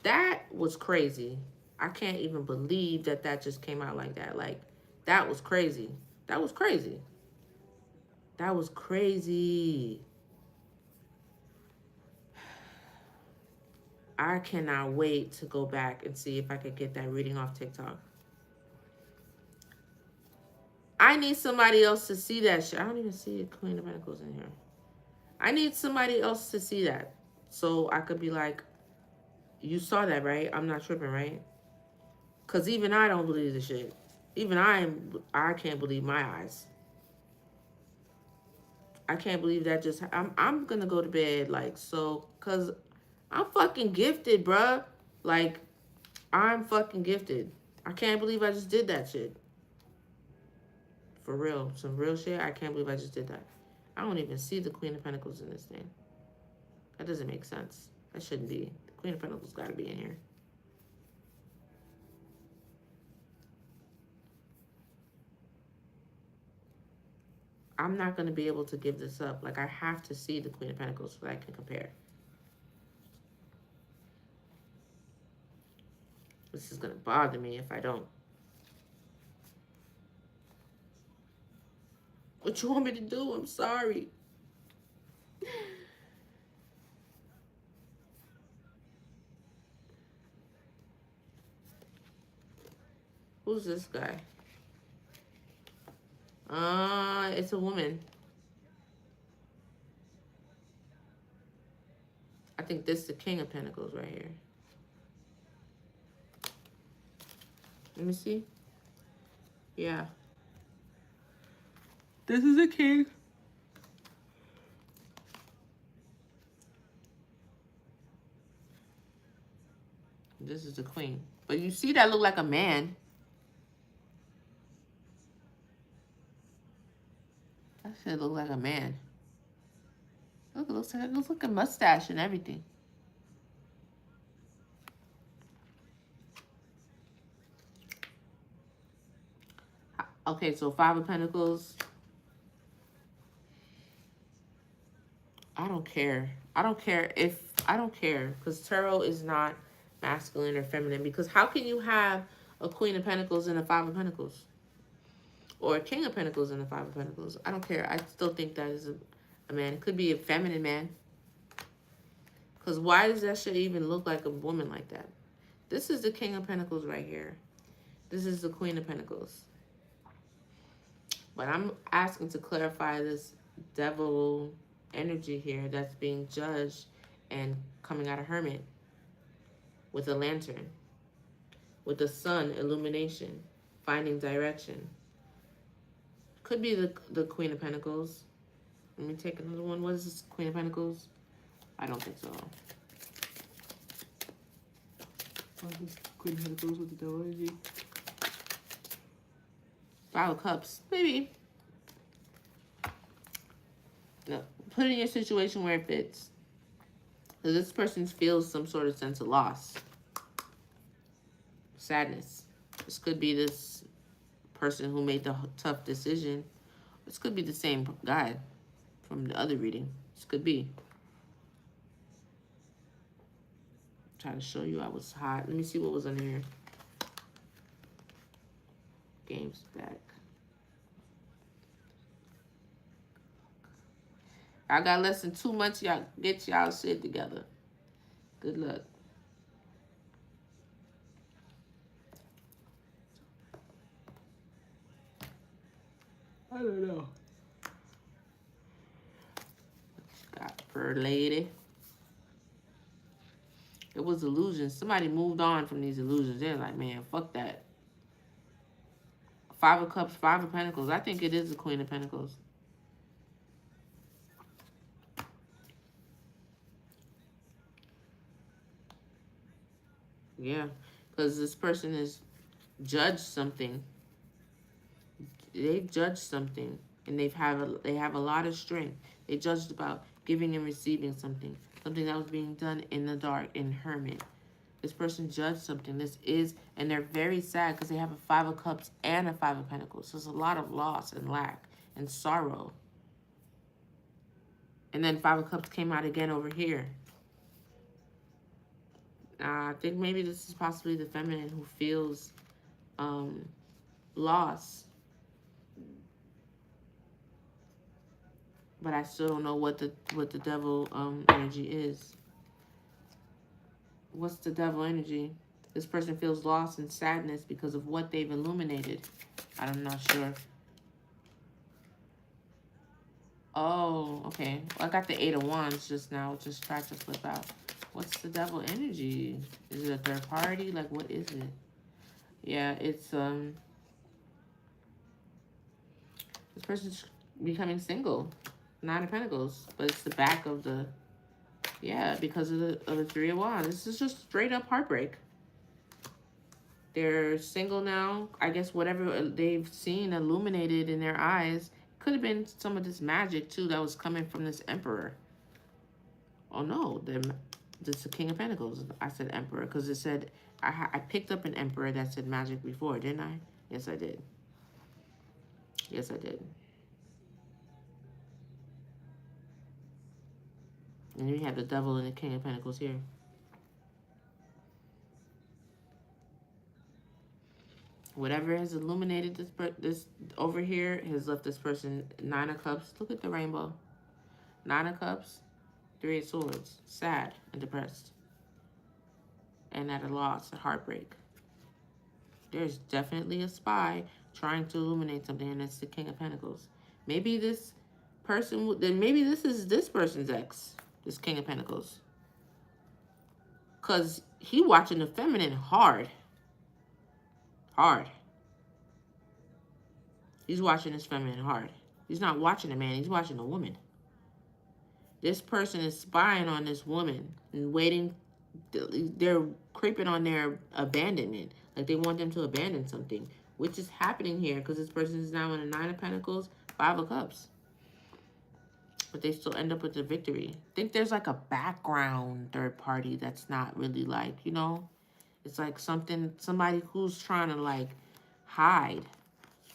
That was crazy. I can't even believe that that just came out like that. Like, that was crazy. That was crazy. That was crazy. I cannot wait to go back and see if I could get that reading off TikTok. I need somebody else to see that shit. I don't even see a Queen of Pentacles in here. I need somebody else to see that. So I could be like, you saw that, right? I'm not tripping, right? Because even I don't believe the shit. Even I can't believe my eyes. I can't believe that just... I'm going to go to bed, like, so... Because I'm fucking gifted, bruh. Like, I'm fucking gifted. I can't believe I just did that shit. For real. Some real shit. I can't believe I just did that. I don't even see the Queen of Pentacles in this thing. That doesn't make sense. That shouldn't be. The Queen of Pentacles got to be in here. I'm not going to be able to give this up. Like, I have to see the Queen of Pentacles so that I can compare. This is going to bother me if I don't. What you want me to do? I'm sorry. Who's this guy? It's a woman. I think this is the King of Pentacles right here. Let me see. Yeah. This is a king. This is the queen. But you see that look like a man. That shit look like a man. Look, it looks like a mustache and everything. Okay, so 5 of Pentacles. I don't care. I don't care because tarot is not masculine or feminine. Because how can you have a Queen of Pentacles and a 5 of Pentacles? Or a King of Pentacles and a 5 of Pentacles? I don't care. I still think that is a man. It could be a feminine man. Because why does that shit even look like a woman like that? This is the King of Pentacles right here. This is the Queen of Pentacles. But I'm asking to clarify this devil energy here that's being judged and coming out of Hermit with a lantern, with the sun, illumination, finding direction. Could be the Queen of Pentacles. Let me take another one. What is this? Queen of Pentacles? I don't think so. What is this? Queen of Pentacles with the devil energy? 5 of Cups. Maybe. No. Put it in your situation where it fits. Because this person feels some sort of sense of loss. Sadness. This could be this person who made the tough decision. This could be the same guy from the other reading. This could be. Trying to show you I was hot. Let me see what was under here. Games back. I got less than 2 months. Y'all get y'all shit together. Good luck. I don't know. Got per lady. It was illusions. Somebody moved on from these illusions. They're like, man, fuck that. 5 of Cups, 5 of Pentacles. I think it is the Queen of Pentacles. Yeah, because this person is judged something. They've judged something, and they have a lot of strength. They judged about giving and receiving something, something that was being done in the dark, in hermit. This person judged something. This is, and they're very sad because they have a Five of Cups and a Five of Pentacles. So there's a lot of loss and lack and sorrow. And then Five of Cups came out again over here. I think maybe this is possibly the feminine who feels loss. But I still don't know what the devil energy is. What's the devil energy? This person feels loss and sadness because of what they've illuminated. I'm not sure. Oh, okay. Well, I got the Eight of Wands just now. Just tried to flip out. What's the devil energy? Is it a third party? Like, what is it? Yeah, it's this person's becoming single. Nine of Pentacles, but it's the back of the, yeah, because of the Three of Wands. This is just straight up heartbreak. They're single now. I guess whatever they've seen illuminated in their eyes could have been some of this magic too that was coming from this Emperor. Oh no, this is the King of Pentacles. I said Emperor because it said, I picked up an Emperor that said magic before, didn't I? Yes, I did. Yes, I did. And you have the Devil and the King of Pentacles here. Whatever has illuminated this over here has left this person Nine of Cups. Look at the rainbow. Nine of Cups, Three of Swords. Sad and depressed. And at a loss, a heartbreak. There's definitely a spy trying to illuminate something, and it's the King of Pentacles. Maybe this person, then maybe this is this person's ex, this King of Pentacles. Because he watching the feminine hard. Hard. He's watching his feminine hard. He's not watching a man, he's watching a woman. This person is spying on this woman and waiting. They're creeping on their abandonment. Like they want them to abandon something, which is happening here because this person is now in a Nine of Pentacles, Five of Cups. But they still end up with the victory. I think there's like a background third party that's not really like, you know, it's like somebody who's trying to like hide.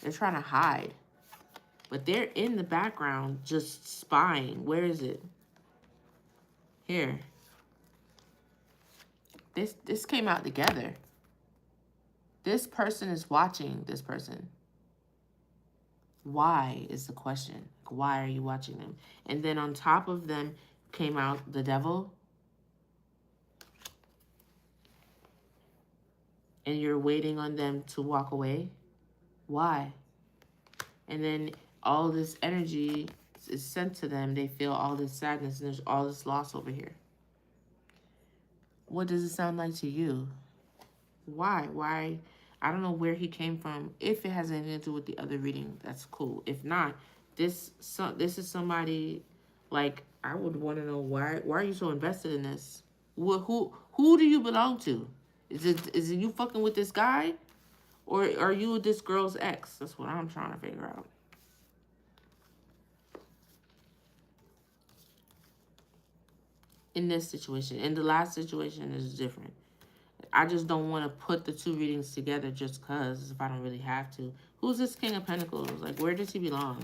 They're trying to hide. But they're in the background just spying. Where is it? Here. This came out together. This person is watching this person. Why is the question? Why are you watching them? And then on top of them came out the devil. And you're waiting on them to walk away. Why? And then all this energy is sent to them. They feel all this sadness and there's all this loss over here. What does it sound like to you? Why? Why? I don't know where he came from. If it has anything to do with the other reading, that's cool. If not, this is somebody, like, I would want to know why are you so invested in this? Who do you belong to? Is it you fucking with this guy? Or are you this girl's ex? That's what I'm trying to figure out. In this situation. In the last situation is different. I just don't want to put the two readings together just because if I don't really have to. Who's this King of Pentacles? Like, where does he belong?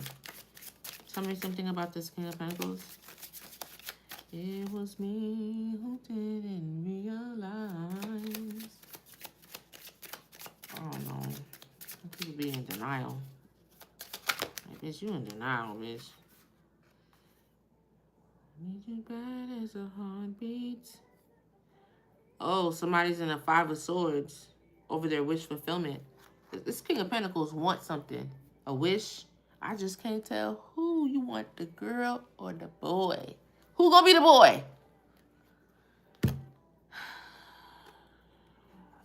Tell me something about this King of Pentacles. It was me who didn't realize. I don't know. People be in denial. Like, bitch, you in denial, bitch. Need you bad as a heartbeat. Oh, somebody's in a Five of Swords over their wish fulfillment. This King of Pentacles wants something. A wish. I just can't tell who you want, the girl or the boy. Who gonna be the boy?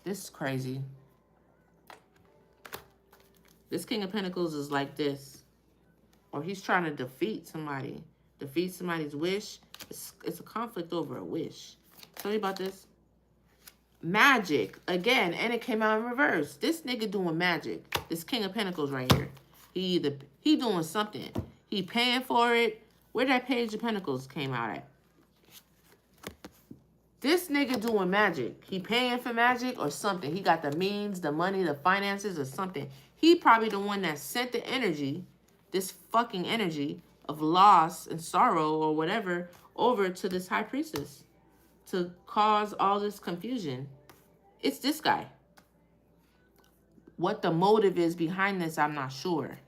This is crazy. This King of Pentacles is like this. Or he's trying to defeat somebody. Defeat somebody's wish. It's a conflict over a wish. Tell me about this. Magic again, and it came out in reverse. This nigga doing magic. This King of Pentacles right here. He doing something. He paying for it. Where that Page of Pentacles came out at? This nigga doing magic. He paying for magic or something. He got the means, the money, the finances or something. He probably the one that sent the energy, this fucking energy of loss and sorrow or whatever, over to this High Priestess to cause all this confusion. It's this guy. What the motive is behind this, I'm not sure.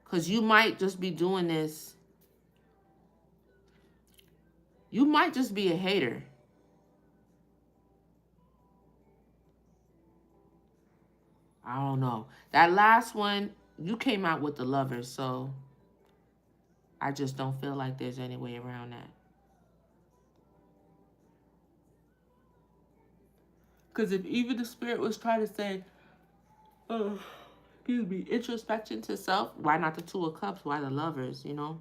Because you might just be doing this. You might just be a hater. I don't know. That last one, you came out with the Lovers, so I just don't feel like there's any way around that. Because if even the Spirit was trying to say, excuse me, introspection to self, why not the Two of Cups? Why the Lovers, you know?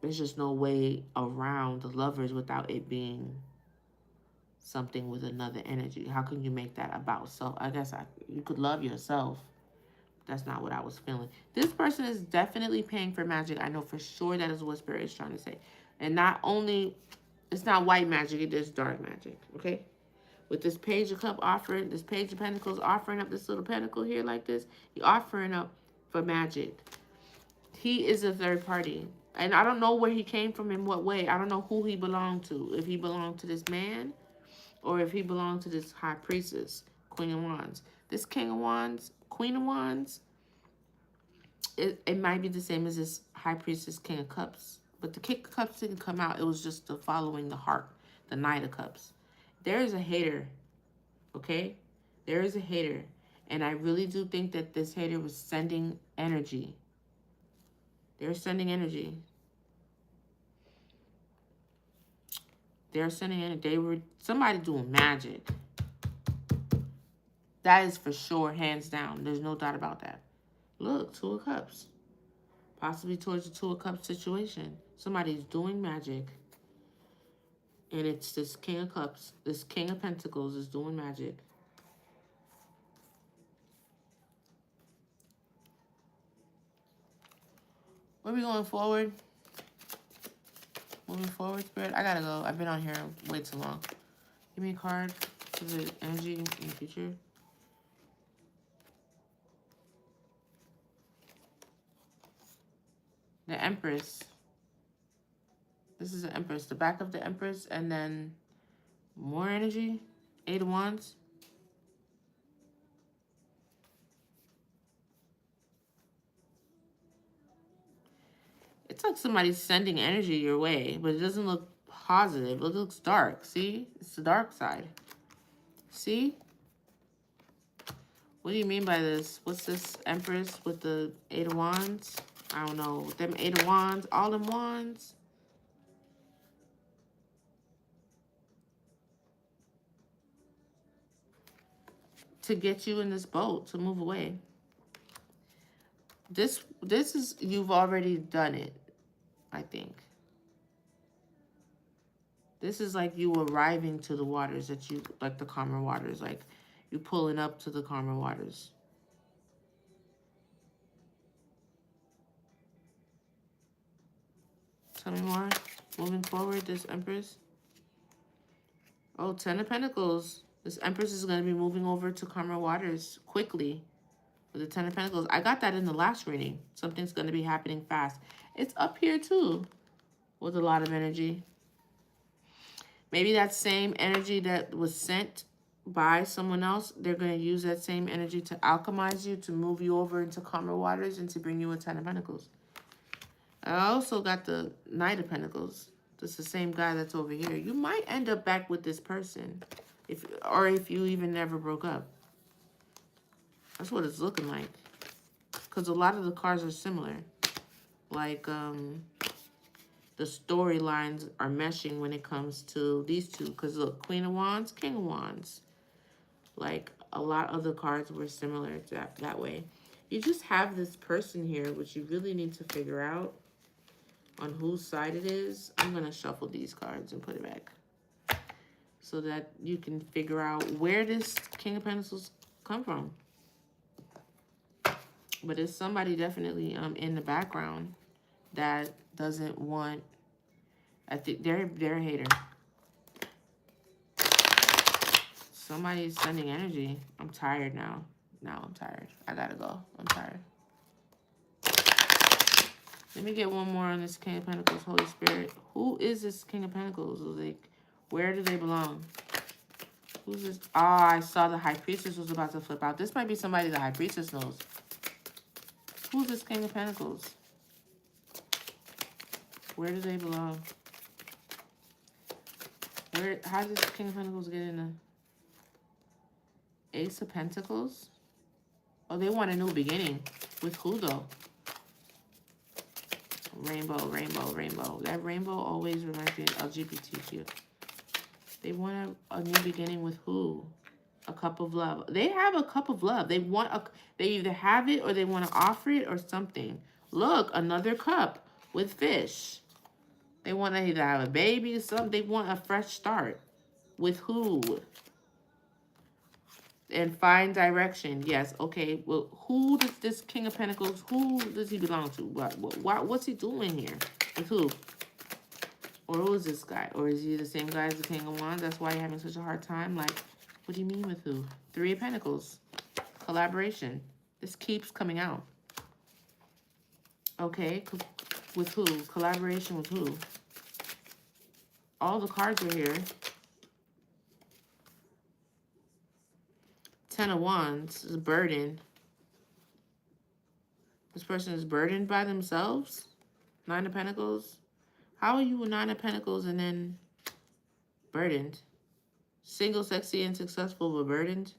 There's just no way around the Lovers without it being something with another energy. How can you make that about self? I guess you could love yourself. That's not what I was feeling. This person is definitely paying for magic. I know for sure that is what Spirit is trying to say. And not only, it's not white magic, it is dark magic, okay? With this Page of Cup offering, this Page of Pentacles offering up this little pentacle here like this, he offering up for magic. He is a third party. And I don't know where he came from, in what way. I don't know who he belonged to. If he belonged to this man, or if he belonged to this High Priestess, Queen of Wands. This King of Wands, Queen of Wands, it might be the same as this High Priestess, King of Cups. But the King of Cups didn't come out. It was just the following the heart, the Knight of Cups. There is a hater, okay? There is a hater. And I really do think that this hater was sending energy. They're sending energy. They're sending energy. They were somebody doing magic. That is for sure, hands down. There's no doubt about that. Look, Two of Cups. Possibly towards the Two of Cups situation. Somebody's doing magic. And it's this King of Cups. This King of Pentacles is doing magic. Where are we going forward? Moving forward, Spirit. I gotta go. I've been on here way too long. Give me a card for the energy in the future. The Empress. This is the Empress. The back of the Empress, and then more energy. 8 of Wands. It's like somebody's sending energy your way, but it doesn't look positive. It looks dark. See? It's the dark side. See? What do you mean by this? What's this Empress with the 8 of Wands? I don't know. Them 8 of Wands, all them wands. To get you in this boat, to move away. This is, you've already done it, I think. This is like you arriving to the waters that you, like the calmer waters, like you pulling up to the calmer waters. Tell me more. Moving forward, this Empress. Oh, 10 of Pentacles. This Empress is going to be moving over to calmer waters quickly with the 10 of Pentacles. I got that in the last reading. Something's going to be happening fast. It's up here too with a lot of energy. Maybe that same energy that was sent by someone else, they're going to use that same energy to alchemize you, to move you over into calmer waters, and to bring you a 10 of Pentacles. I also got the Knight of Pentacles. This is the same guy that's over here. You might end up back with this person, if you even never broke up. That's what it's looking like. Because a lot of the cards are similar. Like, the storylines are meshing when it comes to these two. Because look, Queen of Wands, King of Wands. Like, a lot of the cards were similar to that way. You just have this person here, which you really need to figure out on whose side it is. I'm going to shuffle these cards and put it back so that you can figure out where this King of Pentacles come from. But it's somebody definitely in the background that doesn't want, I think they're a hater. Somebody's sending energy. I'm tired now. Now I'm tired. I gotta go. I'm tired. Let me get one more on this King of Pentacles, Holy Spirit. Who is this King of Pentacles? Like, where do they belong? Who's this? Ah, I saw the High Priestess was about to flip out. This might be somebody the High Priestess knows. Who's this King of Pentacles? Where do they belong? How does King of Pentacles get in the Ace of Pentacles? Oh, they want a new beginning. With who, though? Rainbow, rainbow, rainbow. That rainbow always reminds me of LGBTQ. They want a new beginning with who? A cup of love. They have a cup of love. They either have it or they want to offer it or something. Look, another cup with fish. They want to either have a baby or something. They want a fresh start. With who? And find direction. Yes, okay. Well, who does this King of Pentacles, who does he belong to? What's he doing here? With who? Or who is this guy? Or is he the same guy as the King of Wands? That's why you're having such a hard time? Like, what do you mean with who? Three of Pentacles. Collaboration. This keeps coming out. Okay. With who? Collaboration with who? All the cards are here. Ten of Wands is a burden. This person is burdened by themselves. Nine of Pentacles. How are you with Nine of Pentacles and then burdened? Single, sexy, and successful, but burdened?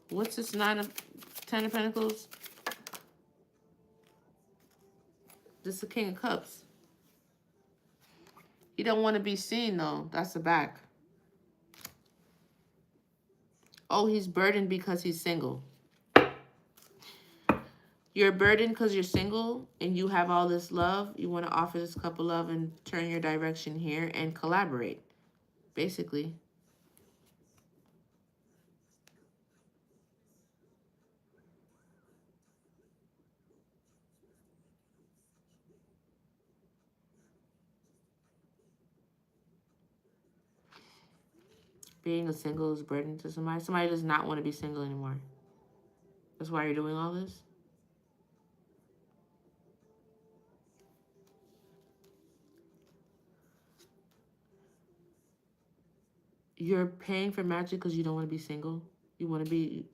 What's this Ten of Pentacles? This is the King of Cups. You don't want to be seen, though. That's the back. Oh, he's burdened because he's single. You're burdened because you're single and you have all this love. You want to offer this cup of love and turn your direction here and collaborate, basically. Being a single is burden to somebody. Somebody does not want to be single anymore. That's why you're doing all this. You're paying for magic because you don't want to be single. You want to be...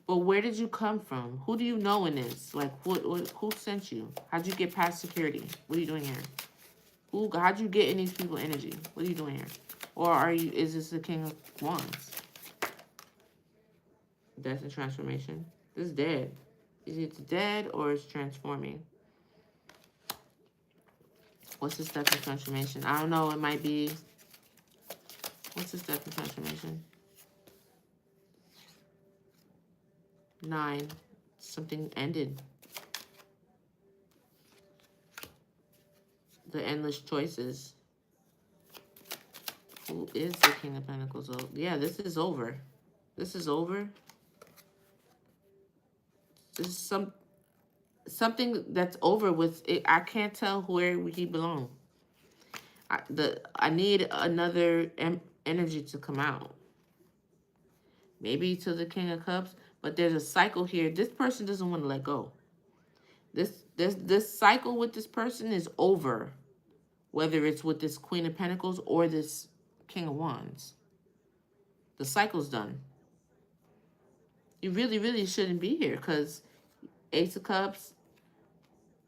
But where did you come from? Who do you know in this? Like, who sent you? How'd you get past security? What are you doing here? How'd you get in these people's energy? What are you doing here? Or is this the King of Wands? Death and transformation. This is dead. Is it dead or is transforming? What's this death and transformation? I don't know. It might be... What's this death and transformation? 9. Something ended. The endless choices. Who is the King of Pentacles? Oh, yeah, this is over. This is over. This is something that's over with. I can't tell where he belongs. I need another energy to come out. Maybe to the King of Cups, but there's a cycle here. This person doesn't want to let go. This cycle with this person is over. Whether it's with this Queen of Pentacles or this King of Wands. The cycle's done. You really, really shouldn't be here because Ace of Cups,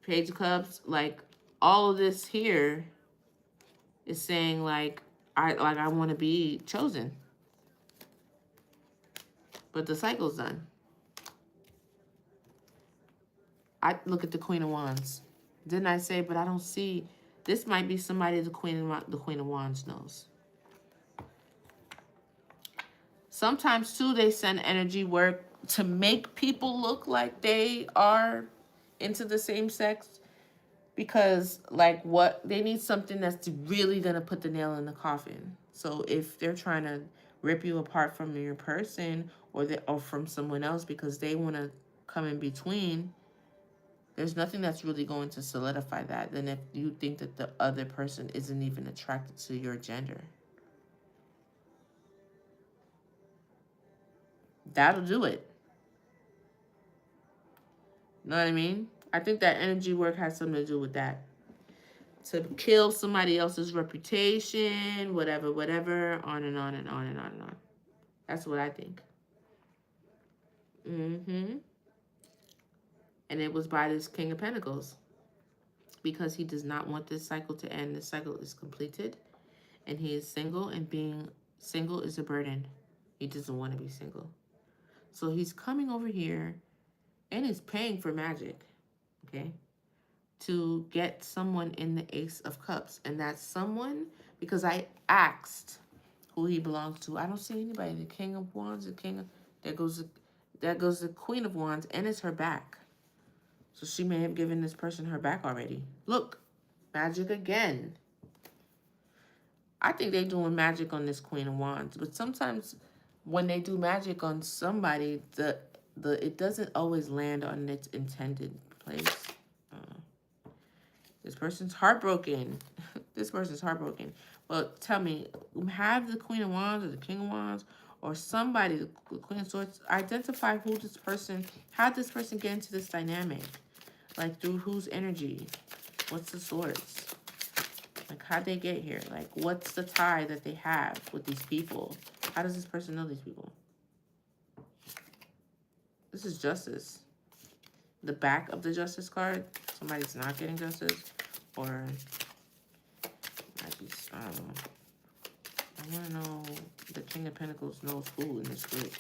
Page of Cups, like all of this here is saying like I want to be chosen. But the cycle's done. I look at the Queen of Wands. Didn't I say, but I don't see... This might be somebody the Queen of Wands knows. Sometimes, too, they send energy work to make people look like they are into the same sex because, like, what they need something that's really going to put the nail in the coffin. So if they're trying to rip you apart from your person or from someone else because they want to come in between, there's nothing that's really going to solidify that than if you think that the other person isn't even attracted to your gender. That'll do it. Know what I mean? I think that energy work has something to do with that. To kill somebody else's reputation, whatever, whatever, on and on and on and on and on. That's what I think. Mm-hmm. And it was by this King of Pentacles. Because he does not want this cycle to end. This cycle is completed. And he is single. And being single is a burden. He doesn't want to be single. So he's coming over here and is paying for magic. Okay? To get someone in the Ace of Cups. And that's someone, because I asked who he belongs to. I don't see anybody. The King of Wands, the King of... That goes the Queen of Wands, and it's her back. So she may have given this person her back already. Look, magic again. I think they're doing magic on this Queen of Wands. But sometimes when they do magic on somebody, it doesn't always land on its intended place. This person's heartbroken. This person's heartbroken. Well, tell me, have the Queen of Wands or the King of Wands or somebody, the Queen of Swords, identify who this person, how did this person get into this dynamic? Like, through whose energy? What's the source? Like, how'd they get here? Like, what's the tie that they have with these people? How does this person know these people? This is justice. The back of the justice card, somebody's not getting justice. Or, might be, I don't know. I want to know the King of Pentacles knows who in this group.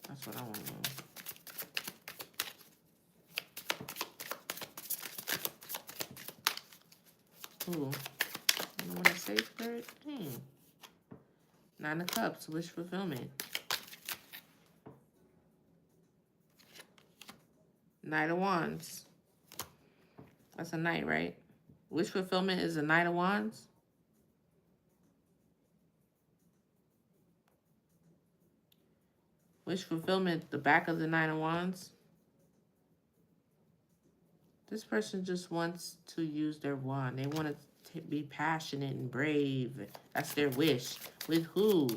That's what I want to know. Ooh, you know what I say, Spirit? Nine of Cups, wish fulfillment. Knight of Wands. That's a knight, right? Wish fulfillment is a Knight of Wands. Wish fulfillment, the back of the Nine of Wands. This person just wants to use their wand. They want to be passionate and brave. That's their wish. With who?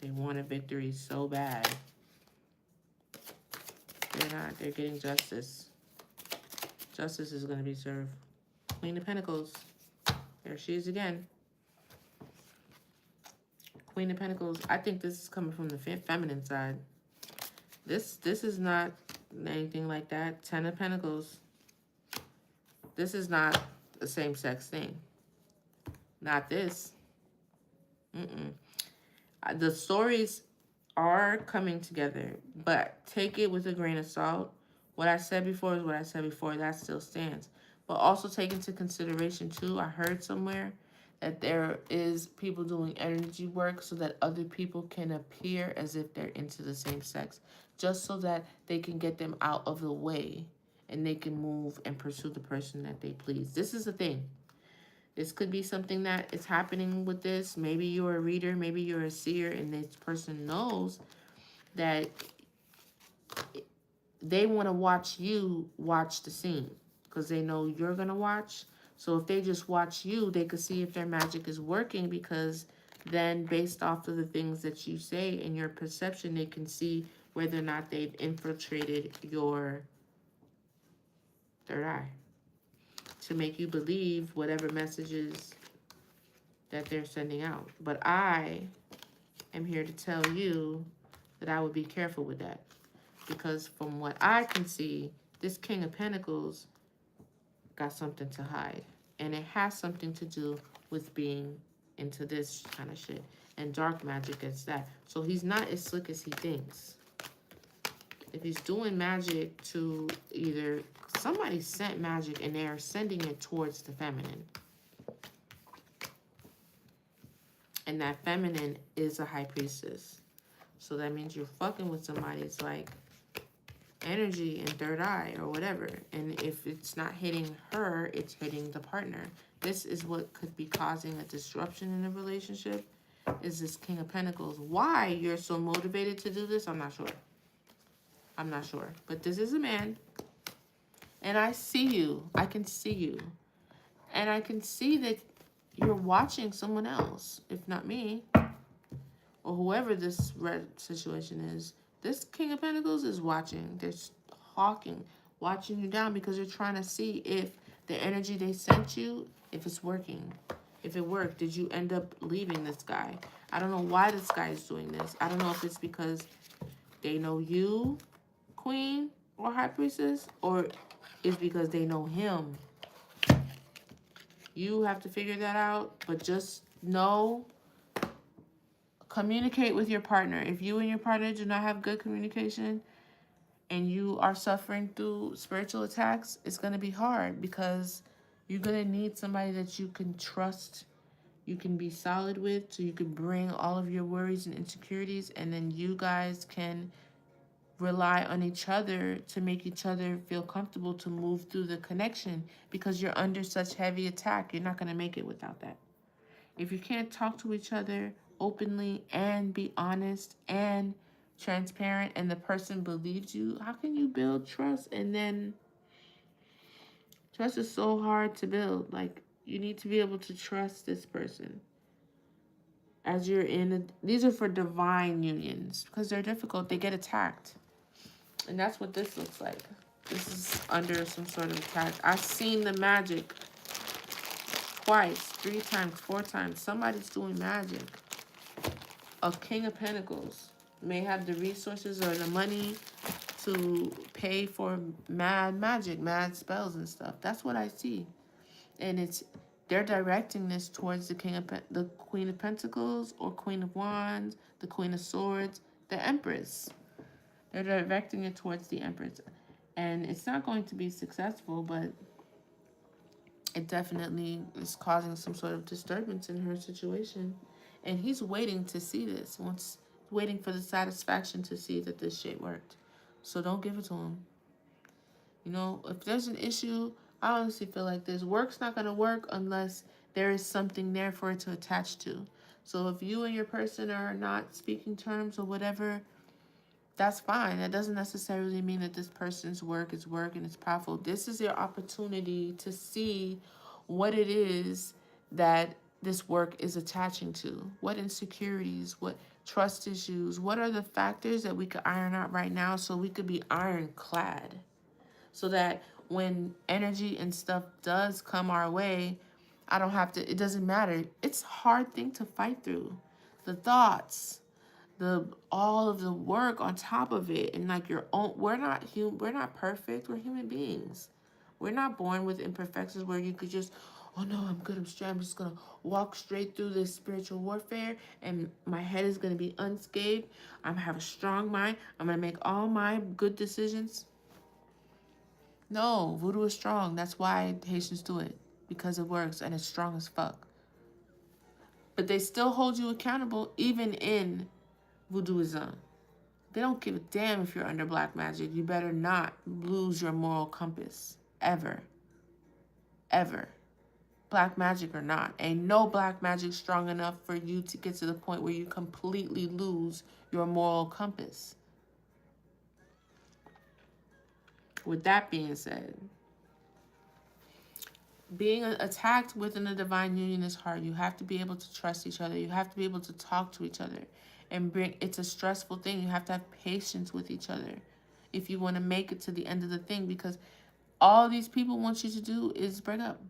They want a victory so bad. They're not. They're getting justice. Justice is going to be served. Queen of Pentacles. There she is again. Queen of Pentacles. I think this is coming from the feminine side. This is not anything like that. Ten of Pentacles. This is not a same-sex thing. Not this. The stories are coming together, but take it with a grain of salt. What I said before is what I said before. That still stands. But also take into consideration, too, I heard somewhere that there is people doing energy work so that other people can appear as if they're into the same sex, just so that they can get them out of the way and they can move and pursue the person that they please. This is the thing. This could be something that is happening with this. Maybe you're a reader, maybe you're a seer, and this person knows that they want to watch you watch the scene because they know you're going to watch. So if they just watch you, they could see if their magic is working, because then based off of the things that you say and your perception, they can see whether or not they've infiltrated your third eye to make you believe whatever messages that they're sending out. But I am here to tell you that I would be careful with that, because from what I can see, this King of Pentacles got something to hide, and it has something to do with being into this kind of shit, and dark magic is that. So he's not as slick as he thinks. If he's doing magic to either somebody sent magic and they're sending it towards the feminine. And that feminine is a high priestess. So that means you're fucking with somebody's like energy and third eye or whatever. And if it's not hitting her, it's hitting the partner. This is what could be causing a disruption in a relationship, is this King of Pentacles. Why you're so motivated to do this, I'm not sure. I'm not sure. But this is a man. And I see you. I can see you. And I can see that you're watching someone else, if not me, or whoever this red situation is. This King of Pentacles is watching. They're hawking, watching you down because they're trying to see if the energy they sent you, if it's working. If it worked, did you end up leaving this guy? I don't know why this guy is doing this. I don't know if it's because they know you, Queen or High Priestess, or it's because they know him. You have to figure that out, but just know, communicate with your partner. If you and your partner do not have good communication and you are suffering through spiritual attacks, it's going to be hard because you're going to need somebody that you can trust, you can be solid with, so you can bring all of your worries and insecurities, and then you guys can rely on each other to make each other feel comfortable to move through the connection, because you're under such heavy attack. You're not going to make it without that. If you can't talk to each other openly and be honest and transparent, and the person believes you, how can you build trust? And then trust is so hard to build. Like, you need to be able to trust this person as you're these are for divine unions because they're difficult. They get attacked. And that's what this looks like. This is under some sort of attack. I've seen the magic twice, 3 times, 4 times. Somebody's doing magic. A King of Pentacles may have the resources or the money to pay for mad magic, mad spells and stuff. That's what I see. And they're directing this towards the the Queen of Pentacles or Queen of Wands, the Queen of Swords, the Empress. They're directing it towards the Empress. And it's not going to be successful, but it definitely is causing some sort of disturbance in her situation. And he's waiting to see this. Waiting for the satisfaction to see that this shit worked. So don't give it to him. You know, if there's an issue, I honestly feel like this work's not going to work unless there is something there for it to attach to. So if you and your person are not speaking terms or whatever, that's fine. That doesn't necessarily mean that this person's work is work and it's powerful. This is your opportunity to see what it is that this work is attaching to. What insecurities, what trust issues, what are the factors that we could iron out right now so we could be ironclad? So that when energy and stuff does come our way, I don't have to, it doesn't matter. It's a hard thing to fight through. The thoughts, all of the work on top of it, and like your own, we're not perfect. We're human beings. We're not born with imperfections where you could just, oh no, I'm good, I'm straight, I'm just gonna walk straight through this spiritual warfare and my head is gonna be unscathed. I'm gonna have a strong mind. I'm gonna make all my good decisions. No, voodoo is strong. That's why Haitians do it, because it works and it's strong as fuck. But they still hold you accountable even in voodooism. They don't give a damn if you're under black magic. You better not lose your moral compass. Ever. Ever. Black magic or not. Ain't no black magic strong enough for you to get to the point where you completely lose your moral compass. With that being said, being attacked within a divine union is hard. You have to be able to trust each other. You have to be able to talk to each other. And it's a stressful thing. You have to have patience with each other if you want to make it to the end of the thing, because all these people want you to do is break up.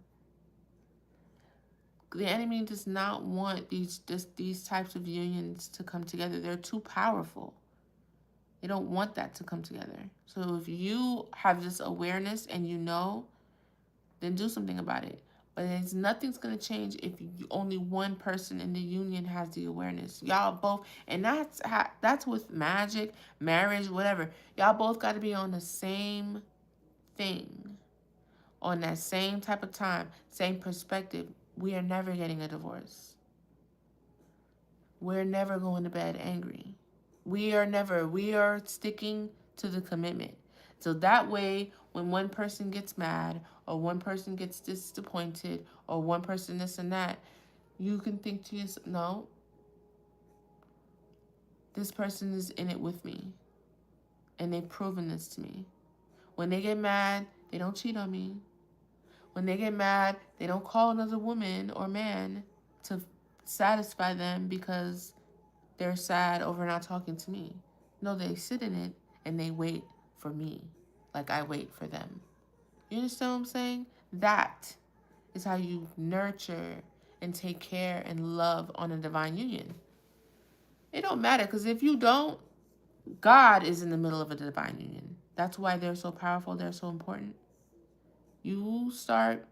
The enemy does not want these types of unions to come together. They're too powerful. They don't want that to come together. So if you have this awareness and you know, then do something about it. But nothing's going to change if only one person in the union has the awareness. Y'all both, and that's with magic, marriage, whatever. Y'all both got to be on the same thing, on that same type of time, same perspective. We are never getting a divorce. we're never going to bed angry. We are sticking to the commitment. So that way, when one person gets mad or one person gets disappointed or one person this and that, you can think to yourself, no, this person is in it with me. And they've proven this to me. When they get mad, they don't cheat on me. When they get mad, they don't call another woman or man to satisfy them because they're sad over not talking to me. No, they sit in it and they wait for me like I wait for them. You understand what I'm saying? That is how you nurture and take care and love on a divine union. It don't matter, because if you don't, God is in the middle of a divine union. That's why they're so powerful. They're so important. You start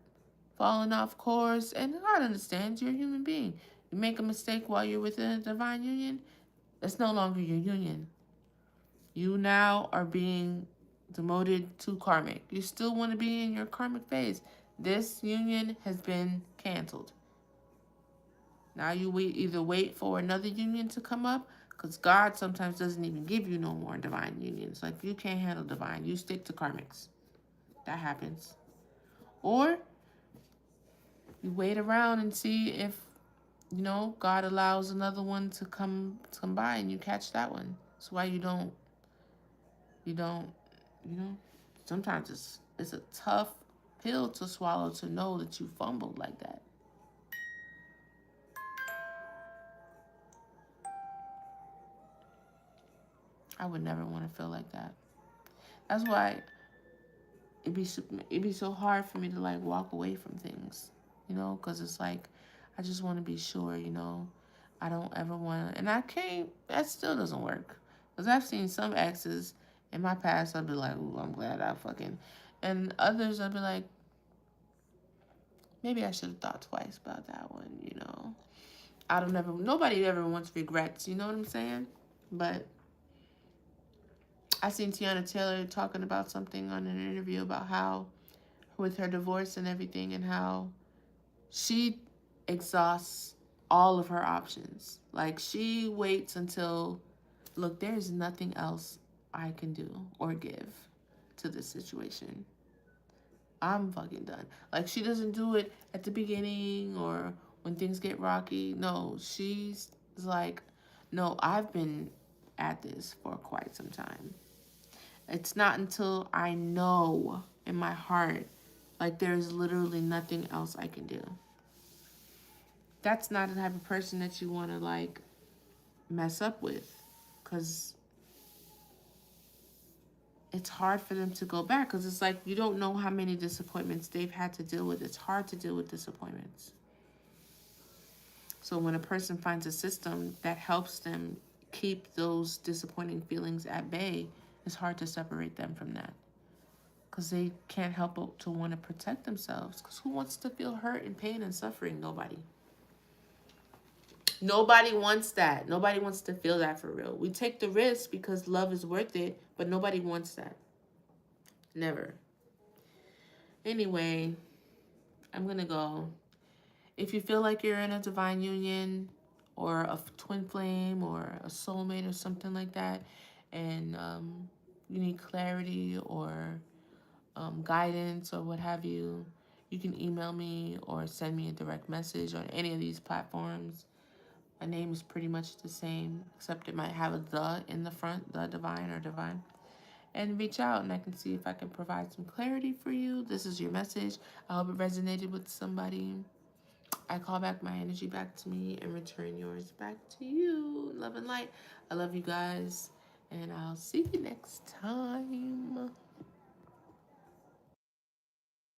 falling off course, and God understands you're a human being. You make a mistake while you're within a divine union, it's no longer your union. You now are being demoted to karmic. You still want to be in your karmic phase. This union has been canceled. Now you either wait for another union to come up, because God sometimes doesn't even give you no more divine unions. Like, you can't handle divine, you stick to karmics. That happens. Or you wait around and see if, God allows another one to come by and you catch that one. That's why you don't, sometimes it's a tough pill to swallow to know that you fumbled like that. I would never want to feel like that. That's why it'd be so hard for me to like walk away from things, because it's like I just want to be sure, I don't ever want to, and I can't. That still doesn't work, because I've seen some exes in my past. I'd be like, ooh, I'm glad I fucking, and others I'd be like, maybe I should have thought twice about that one. Nobody ever wants regrets. You know what I'm saying? But I seen Tiana Taylor talking about something on an interview about how, with her divorce and everything, and how she exhausts all of her options. Like, she waits until, look, there's nothing else I can do or give to this situation. I'm fucking done. Like, she doesn't do it at the beginning or when things get rocky. No, she's like, no, I've been at this for quite some time. It's not until I know in my heart, like, there's literally nothing else I can do. That's not the type of person that you want to, like, mess up with, because it's hard for them to go back, because it's like you don't know how many disappointments they've had to deal with. It's hard to deal with disappointments. So when a person finds a system that helps them keep those disappointing feelings at bay, it's hard to separate them from that, because they can't help but to want to protect themselves. Because who wants to feel hurt and pain and suffering? Nobody. Nobody wants that. Nobody wants to feel that for real. We take the risk because love is worth it, but nobody wants that. Never. Anyway, I'm going to go. If you feel like you're in a divine union or a twin flame or a soulmate or something like that, and you need clarity or guidance or what have you, you can email me or send me a direct message on any of these platforms. My name is pretty much the same, except it might have a the in the front, the divine or divine. And reach out and I can see if I can provide some clarity for you. This is your message. I hope it resonated with somebody. I call back my energy back to me and return yours back to you. Love and light. I love you guys. And I'll see you next time.